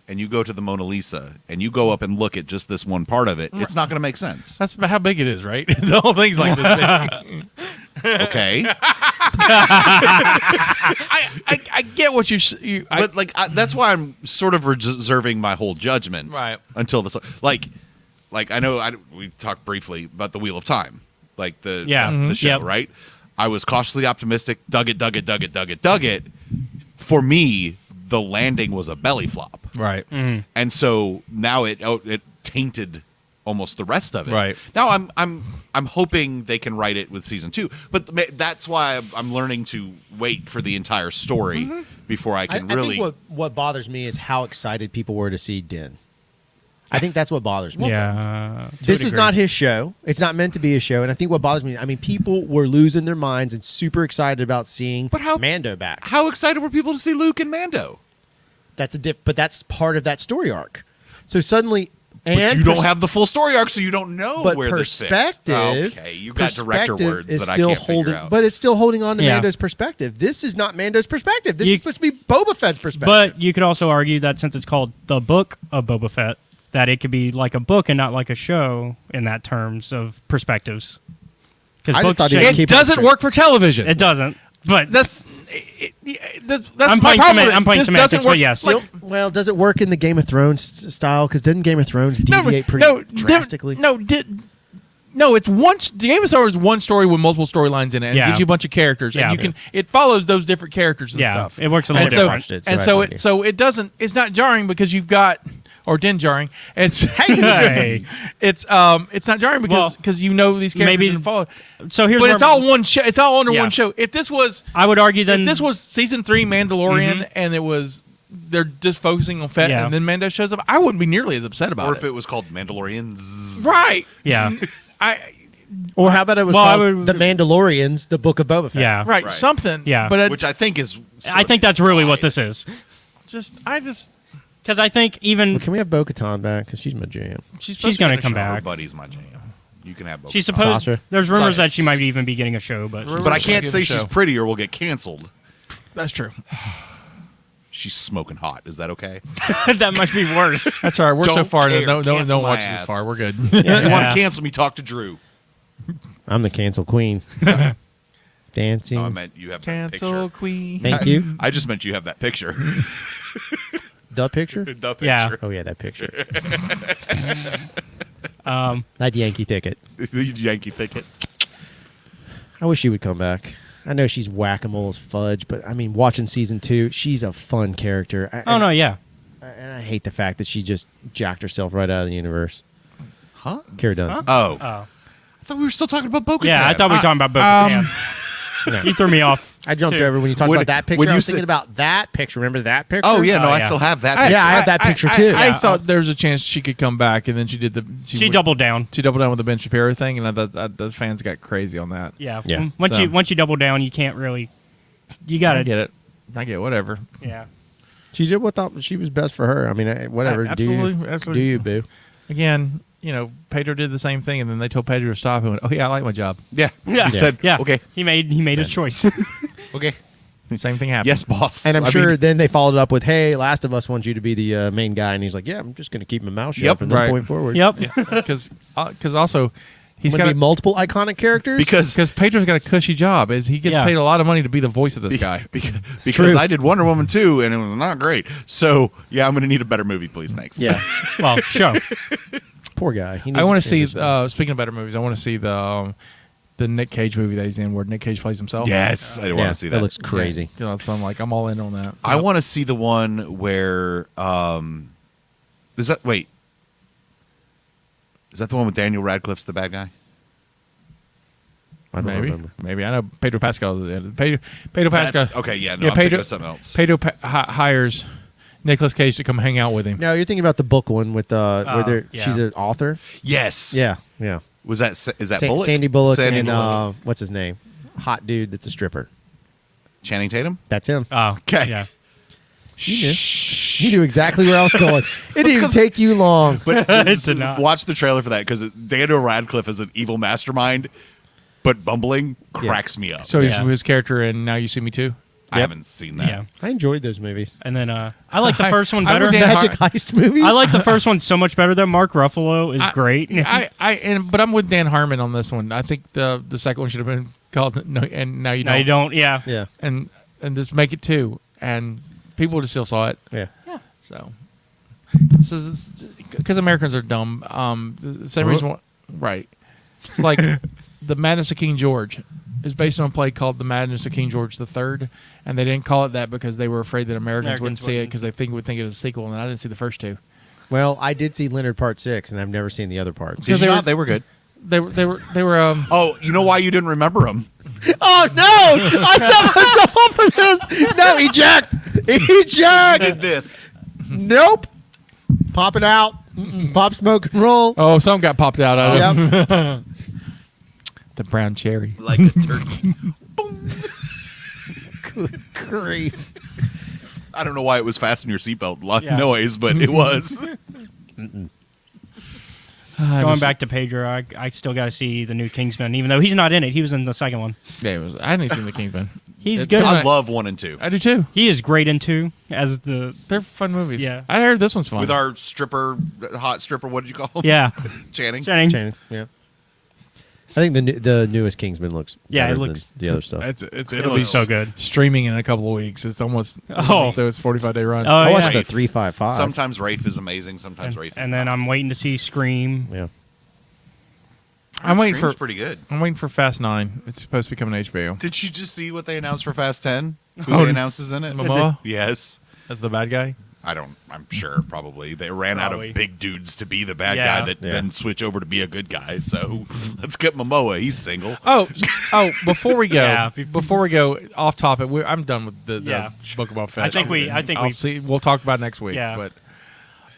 and you go to the Mona Lisa and you go up and look at just this one part of it, it's not going to make sense. That's about how big it is, right? The whole thing's like this big. Okay. I get what But like that's why I'm sort of reserving my whole judgment until this. Like I know we talked briefly about the Wheel of Time, like the show, Yep. right? I was cautiously optimistic. Dug it. For me, the landing was a belly flop, right. and so now it tainted almost the rest of it. Right. Now I'm hoping they can write it with season 2, but that's why I'm learning to wait for the entire story before I can really. I think what bothers me is how excited people were to see Din. I think that's what bothers me. Yeah. This is not his show. It's not meant to be a show. And I think what bothers me, I mean, people were losing their minds and super excited about seeing Mando back. How excited were people to see Luke and Mando? But that's part of that story arc. So suddenly, but you don't have the full story arc, so you don't know but where this fits. perspective. Okay, you got director words that I still can't holding, figure out. but it's still holding on to Yeah. Mando's perspective. This is not Mando's perspective. This is supposed to be Boba Fett's perspective. But you could also argue that since it's called the Book of Boba Fett, that it could be like a book and not like a show in that terms of perspectives. I just thought It doesn't work for television. It doesn't. But That's I'm my playing, problem with it. I'm playing This semantics, doesn't but work- yes. Well, does it work in the Game of Thrones style? Because doesn't Game of Thrones deviate pretty drastically? No, it's the Game of Thrones is one story with multiple storylines in it, and it Yeah. gives you a bunch of characters, Yeah. and it follols those different characters and Yeah, stuff. it works a little and so, different. And so it doesn't. It's not jarring because you've got. Or Din jarring. It's Hey. it's not jarring because you know these characters maybe- and follow. So here's But where it's all one show. It's all under Yeah. one show. If this was, I would argue then if this was season 3 Mandalorian and it was they're just focusing on Fett Yeah. and then Mando shows up, I wouldn't be nearly as upset about or it. if it was called Mandalorians. Right. Yeah. Or how about it was Well, I called would- The Mandalorians, The Book of Boba Fett? Yeah. Right. Right. Something. Yeah. But Which I think is. I think that's really what this is. I just Because I think even Well, can we have Bo-Katan back? Because she's my jam. she's going to to come Her back. buddy's my jam. You can have both. She's supposed. Sasha. There's rumors Sasha. that she might even be getting a show, but But I She's can't gonna say get the she's show. pretty or we'll get canceled. That's true. She's smoking hot. Is that okay? that might be worse. That's all right. We're so Don't far. care. No Cancel my watch ass. this far. We're good. If you want Yeah. to cancel me, talk to Drew. I'm the cancel queen. Dancing. No, I meant you have that Cancel picture. queen. Thank you. I just meant you have that picture. The picture? The picture. Yeah. Oh, yeah, that picture. That Yankee ticket. The Yankee ticket. I wish she would come back. I know she's whack-a-mole as fudge, but I mean, watching season 2, she's a fun character. Oh no, yeah. And I hate the fact that she just jacked herself right out of the universe. Huh? Kara Dunn. Oh. Oh. I thought we were still talking about Bo-Katan. Yeah, I thought we were talking about Bo-Katan. You threw me off. I jumped too. over when you talked When- about that picture. when I you was said- thinking about that picture. Remember that picture? Oh, yeah. No, Oh, I yeah. still have that Yeah, picture. I have that picture, too. I Yeah. thought there was a chance she could come back, and then she did She doubled down. She doubled down with the Ben Shapiro thing, and I thought the fans got crazy on that. Yeah. Yeah. Once So- you double down, you can't really. You got I to get it. I get whatever. Yeah. She did what thought she was best for her. I mean, whatever. Absolutely, absolutely. Do you, boo? Again, Pedro did the same thing, and then they told Pedro to stop. He went, "Oh yeah, I like my job." Yeah. He said, yeah. okay. He made his choice. Okay. Same thing happened. Yes, boss. And I'm I sure mean, then they followed it up with, "Hey, Last of Us wants you to be the main guy," and he's like, "Yeah, I'm just going to keep my mouth shut Yep. from this Right. point forward." Yep. because also he's Going got to be multiple iconic characters because Pedro's got a cushy job. Is he gets Yeah. paid a lot of money to be the voice of this guy. because true. I did Wonder Woman 2, and it was not great. So, yeah, I'm going to need a better movie, please. Thanks. Yes. Well, show. Poor guy. He needs I want to see. transition. Speaking of better movies, I want to see the Nick Cage movie that he's in, where Nick Cage plays himself. Yes, I Yeah, want to see that. That looks crazy. So I'm like, I'm all in on that. I want to see the one where is that the one with Daniel Radcliffe's the bad guy? I don't remember. Maybe I know Pedro Pascal. Pedro Pascal. That's- okay, yeah, no, I'm Pedro, thinking of something else. Pedro hires Nicolas Cage to come hang out with him. No, you're thinking about the book one with where yeah. she's an author. Yes. Yeah, yeah. Was that is that Bullock? Sandy Bullock Sandy and Bullock. what's his name? Hot dude that's a stripper. Channing Tatum? That's him. Oh, Okay. Yeah. You knew exactly where I was going. It didn't even take you long. But It did not. watch the trailer for that because Daniel Radcliffe is an evil mastermind, but bumbling cracks me up. So he's Yeah. his character in Now You See Me Too. I haven't seen that. Yeah. I enjoyed those movies. And then I like the first one I better. would Dan- Magic heist movies. I like the first one so much better. Though Mark Ruffalo is great. But I'm with Dan Harmon on this one. I think the second one should have been called No, and Now You Don't. No, you don't. Yeah. Yeah. And just make it 2, and people would have still saw it. Yeah. So, because Americans are dumb. The same reason, right? It's like the Madness of King George is based on a play called The Madness of King George III, and they didn't call it that because they were afraid that Americans wouldn't see it because they would think it was a sequel, and I didn't see the first 2. Well, I did see Leonard Part 6, and I've never seen the other parts. Did you not? They were good. They were. Oh, you know why you didn't remember them? Oh no! I set myself up for this. No, eject. Eject. Did this. Nope. Pop it out. Pop, smoke, and roll. Oh, some got popped out of it. Yep. The brown cherry. Like a turkey. Good grief. I don't know why it was fasten your seatbelt Yeah. noise, but it was. Going back to Pedro, I still got to see the new Kingsman, even though he's not in it. He was in the second one. Yeah, it was. I hadn't seen the Kingsman. He's It's good. I love 1 and 2. I do too. He is great in 2 as the They're fun movies. Yeah. I heard this one's fun. With our hot stripper, what did you call him? yeah. Channing. Channing. Channing, yeah. I think the newest Kingsman looks Yeah, it better looks- than the other stuff. It'll be so good. Streaming in a couple of weeks. It's almost those 45-day run. Oh, I yeah. watched the 355. Sometimes Rafe is amazing. Sometimes Rafe is And then not. I'm waiting to see Scream. Yeah. I'm waiting Scream's for pretty good. I'm waiting for Fast 9. It's supposed to be coming to HBO. Did you just see what they announced for Fast 10? Who Oh, they announced is in it? Momoa Yes. as the bad guy. I'm sure probably. They ran out Probably. of big dudes to be the bad Yeah. guy that Yeah. then switch over to be a good guy. So let's get Momoa. He's single. Oh, Before we go, Yeah. before we go off topic, I'm done with the Yeah. Book of Boba Fett. I think we We'll talk about it next week. Yeah. But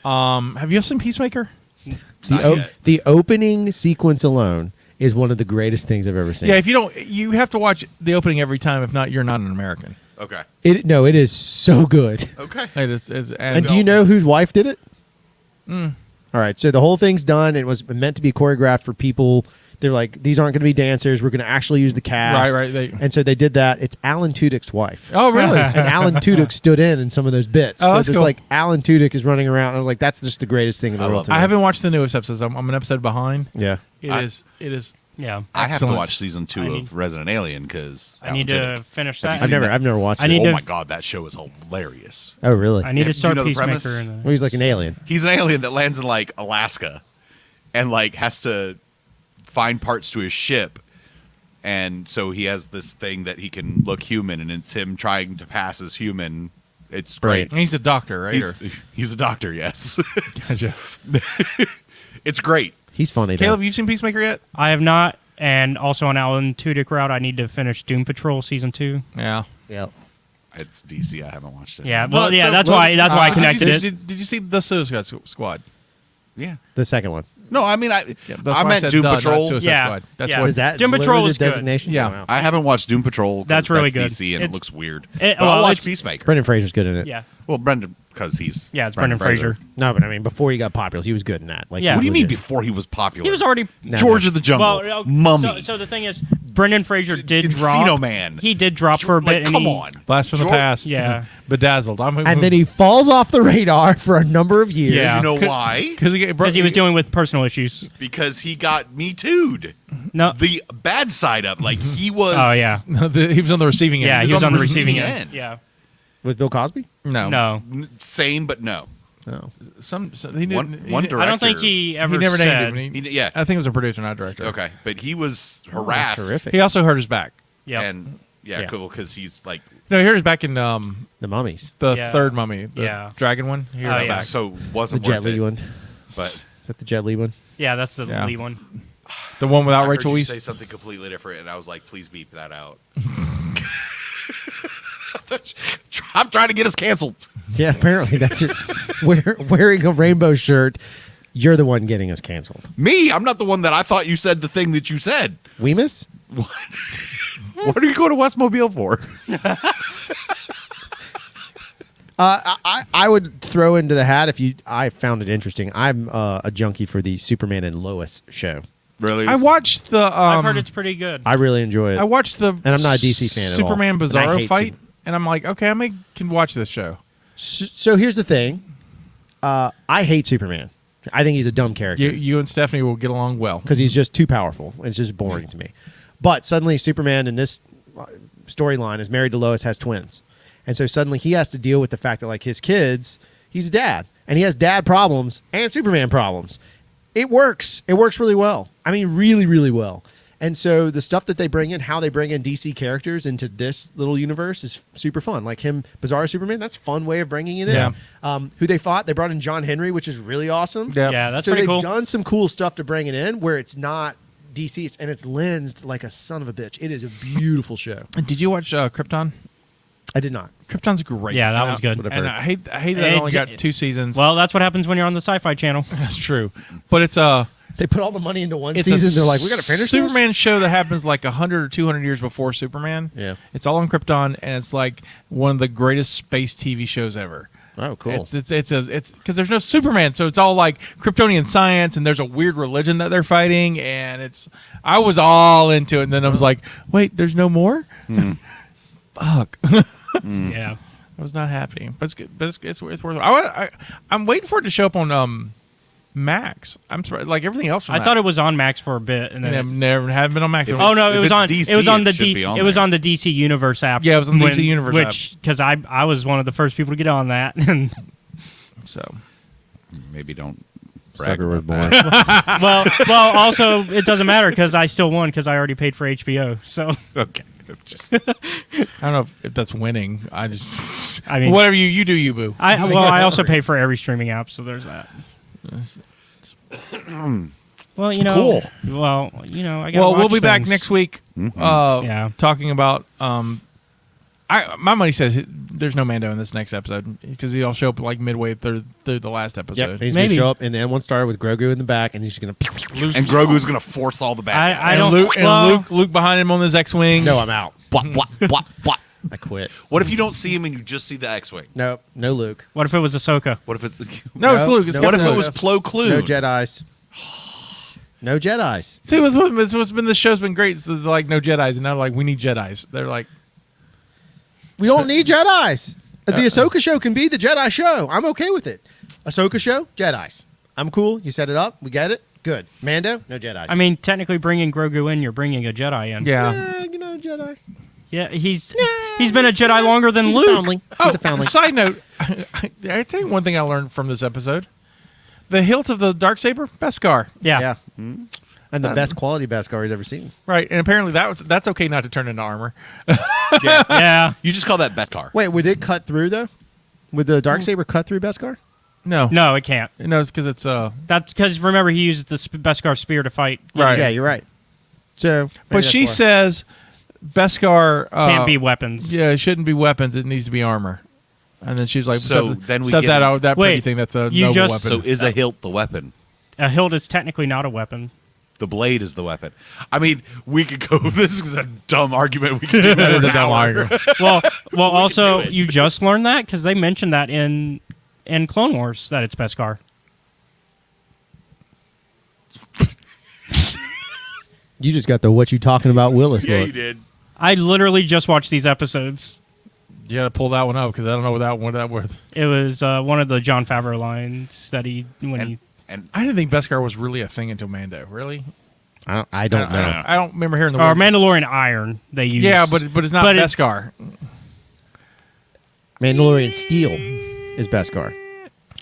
have you seen Peacemaker? Not yet. The opening sequence alone is one of the greatest things I've ever seen. Yeah. If you don't, you have to watch the opening every time. If not, you're not an American. Okay. It is so good. Okay. And do you know whose wife did it? All right, so the whole thing's done. It was meant to be choreographed for people. They're like, these aren't going to be dancers. We're going to actually use the cast. Right. And so they did that. It's Alan Tudyk's wife. Oh, really? And Alan Tudyk stood in some of those bits. Oh, so that's it's cool. like Alan Tudyk is running around. I was like, that's just the greatest thing in the I world. love to that. I me. haven't watched the newest episodes. I'm an episode behind. Yeah. It I- is. Yeah. I have to Excellent. watch season 2 of Resident Alien because I need to finish Have you that. seen I've never watched I it. need Oh to- my god, that show is hilarious. Oh, really? I need to Do you start know the premise? Peacemaker. Well, he's like an alien. He's an alien that lands in like Alaska and like has to find parts to his ship. And so he has this thing that he can look human, and it's him trying to pass as human. It's great. And he's a doctor, right? He's a doctor, yes. Gotcha. It's great. He's funny. though. Caleb, you seen Peacemaker yet? I have not. And also on Alan Tudyk route, I need to finish Doom Patrol season 2. Yeah. Yeah. It's DC. I haven't watched it. Yeah, well, yeah, that's why I connected it. Did you see the Suicide Squad? Yeah. The second one. No, I mean, Yeah, that's I why meant said Doom not Patrol. Suicide Yeah. Squad. That's Yeah. what. Is that Doom literally Patrol the is good. designation? Yeah. Oh, wow. I haven't watched Doom Patrol. 'cause That's really good. DC, and it It's- looks weird. It- But I'll well, watch it's- Peacemaker. Brendan Fraser's good in it. Yeah. Well, Brendan, because he's Yeah, it's Brendan Fraser. No, but I mean, before he got popular, he was good in that. Like, Yeah. he's What do you mean legit. before he was popular? He was already. No, George no. of the Jungle, Well, Mummy, So the thing is, Brendan Fraser did Encino drop. Man. He did drop for a bit. Like, and come he- on. Blast from the George- past. Yeah. Bedazzled. And then he falls off the radar for a number of years. Yeah. You know why? because Because he was dealing with personal issues. Because he got Me Too'd. No. The bad side up. Like, he was... Oh yeah. he was on the receiving end. Yeah, he was on the receiving end. Yeah. With Bill Cosby? No. No. Same, but no. No. He didn't. One director. I don't think he ever He never said. named him. Yeah. I think it was a producer, not a director. Okay. But he was Oh, harassed. that's terrific. He also hurt his back. Yep. And, yeah, Yeah. cool, because he's like... No, he hurt his back in The Mummies. the Yeah. third Mummy, the Yeah. dragon one. He hurt Oh, his yeah. back. So The wasn't Jet worth Li it. one. But Is that the Jet Li one? Yeah, that's the Yeah. lead one. The one without I heard Rachel you Weisz. say something completely different, and I was like, please beep that out. I'm trying to get us canceled. Yeah, apparently that's it. Wearing a rainbow shirt You're the one getting us canceled. Me? I'm not the one that I thought you said the thing that you said. Weemus? What are you going to Westmobile for? I would throw into the hat I found it interesting. I'm a junkie for the Superman and Lois show. Really? I watched the. I've heard it's pretty good. I really enjoy it. I watched the. And I'm not a DC fan at all. Superman And I Bizarro hate fight, and I'm like, okay, can watch this show. So here's the thing. I hate Superman. I think he's a dumb character You and Stephanie will get along well. because he's just too powerful. It's just boring to me. But suddenly Superman in this storyline is married to Lois, has twins. And so suddenly he has to deal with the fact that like his kids, he's a dad. And he has dad problems and Superman problems. It works. It works really well. I mean, really, really well. And so the stuff that they bring in, how they bring in DC characters into this little universe is super fun. Like him, Bizarro Superman, that's a fun way of bringing it in. Who they fought, they brought in John Henry, which is really awesome. Yeah, that's so pretty they've cool. done some cool stuff to bring it in where it's not DC and it's lensed like a son of a bitch. It is a beautiful show. Did you watch Krypton? I did not. Krypton's great. Yeah, that And was good. I- And I hate that it only got 2 seasons. Well, that's what happens when you're on the Sci-Fi Channel. that's true. But it's They put all the money into one it's season. a They're like, we got to finish this? Superman show that happens like 100 or 200 years before Superman. Yeah. It's all on Krypton, and it's like one of the greatest space TV shows ever. Oh, cool. It's because there's no Superman, so it's all like Kryptonian science, and there's a weird religion that they're fighting, and I was all into it, and then I was like, wait, there's no more? Fuck. Yeah. I was not happy, but it's good. But it's worth it. I'm waiting for it to show up on Max. I'm surprised, like everything else. From I thought it was on Max for a bit, and then never have been on Max. If oh no, if it was it's on. DC, it was on the it should be on It was there. on the DC Universe app. Yeah, it was on the DC Universe app. because I was one of the first people to get on that. And so. Maybe don't brag Sucker was about born. that. well, also it doesn't matter because I still won because I already paid for HBO. So Okay. Just, I don't know if that's winning. I mean, whatever you do, you boo. I also pay for every streaming app, so there's that. Well, you know. Cool. Well, you know, I got. Well, we'll be back next week. Yeah. Talking about. My money says there's no Mando in this next episode because he'll show up like midway through the last Yep, episode. he's going Maybe. to show up, and then one started with Grogu in the back, and he's going to and Grogu's going to force all the bad guys. I And don't. Luke, well, Luke behind him on his X-wing. No, I'm out. Blah, blah, blah, blah. I quit. What if you don't see him and you just see the X-Wing? No Luke. What if it was Ahsoka? What if it's No, it's No, Luke. It's no, What if Captain it was Luke. Plo Koon? No Jedis. No Jedis. See, what's been the show's been great. It's like no Jedis, and now like we need Jedis. They're like We don't need Jedis. The Ahsoka show can be the Jedi show. I'm okay with it. Ahsoka show, Jedis. I'm cool. You set it up. We get it. Good. Mando, no Jedis. I mean, technically, bringing Grogu in, you're bringing a Jedi in. yeah. you know, Jedi. Yeah, he's been a Jedi longer than He's Luke. a foundling. He's a foundling. Side note, I tell you one thing I learned from this episode: the hilt of the darksaber, Beskar. Yeah. Yeah. And the best quality Beskar he's ever seen. Right, and apparently that's okay not to turn into armor. Yeah. You just call that Beskar. Wait, would it cut through, though? Would the Darksaber cut through Beskar? No, No, it can't. no, it's because it's That's because remember he uses the Beskar spear to fight. Right. Yeah, you're right. So, maybe But that's she why. says Beskar Can't be weapons. Yeah, it shouldn't be weapons. It needs to be armor. And then she's like, So said, then we said get that it. out. That Wait, pretty thing. That's a you noble just- weapon. So is a hilt the weapon? A hilt is technically not a weapon. The blade is the weapon. I mean, we could go. This is a dumb argument. We could do that for is an a dumb hour. argument. Well, also do it. you just learned that because they mentioned that in Clone Wars that it's Beskar. You just got the what you talking about Willis Yeah, look. you did. I literally just watched these episodes. You got to pull that one up because I don't know what that worth. It was one of the Jon Favreau lines that he And I didn't think Beskar was really a thing until Mando. Really? I don't know. I don't remember hearing the or word. Mandalorian iron they use. Yeah, but it's not But it- Beskar. Mandalorian Steel is Beskar.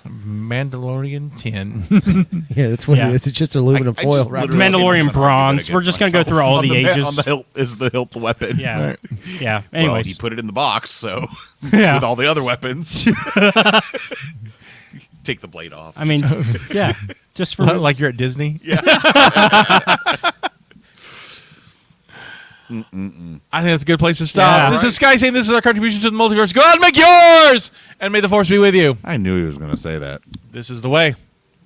Mandalorian 10. Yeah, that's what Yeah. it is. It's just aluminum I foil. just wrapped literally around. Mandalorian came up with an bronze. argument We're just gonna go against through all myself. the ages. On the hilt is the hilt the weapon. Yeah, Right. yeah. Well, Anyways, he put it in the box, so yeah. with all the other weapons, take the blade off. I mean, yeah. Just for Like you're at Disney? yeah. I think that's a good place to stop. Yeah. This is Sky saying this is our contribution to the multiverse. Go out and make yours! And may the force be with you. I knew he was going to say that. This is the way.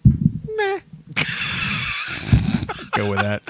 Meh. Go with that.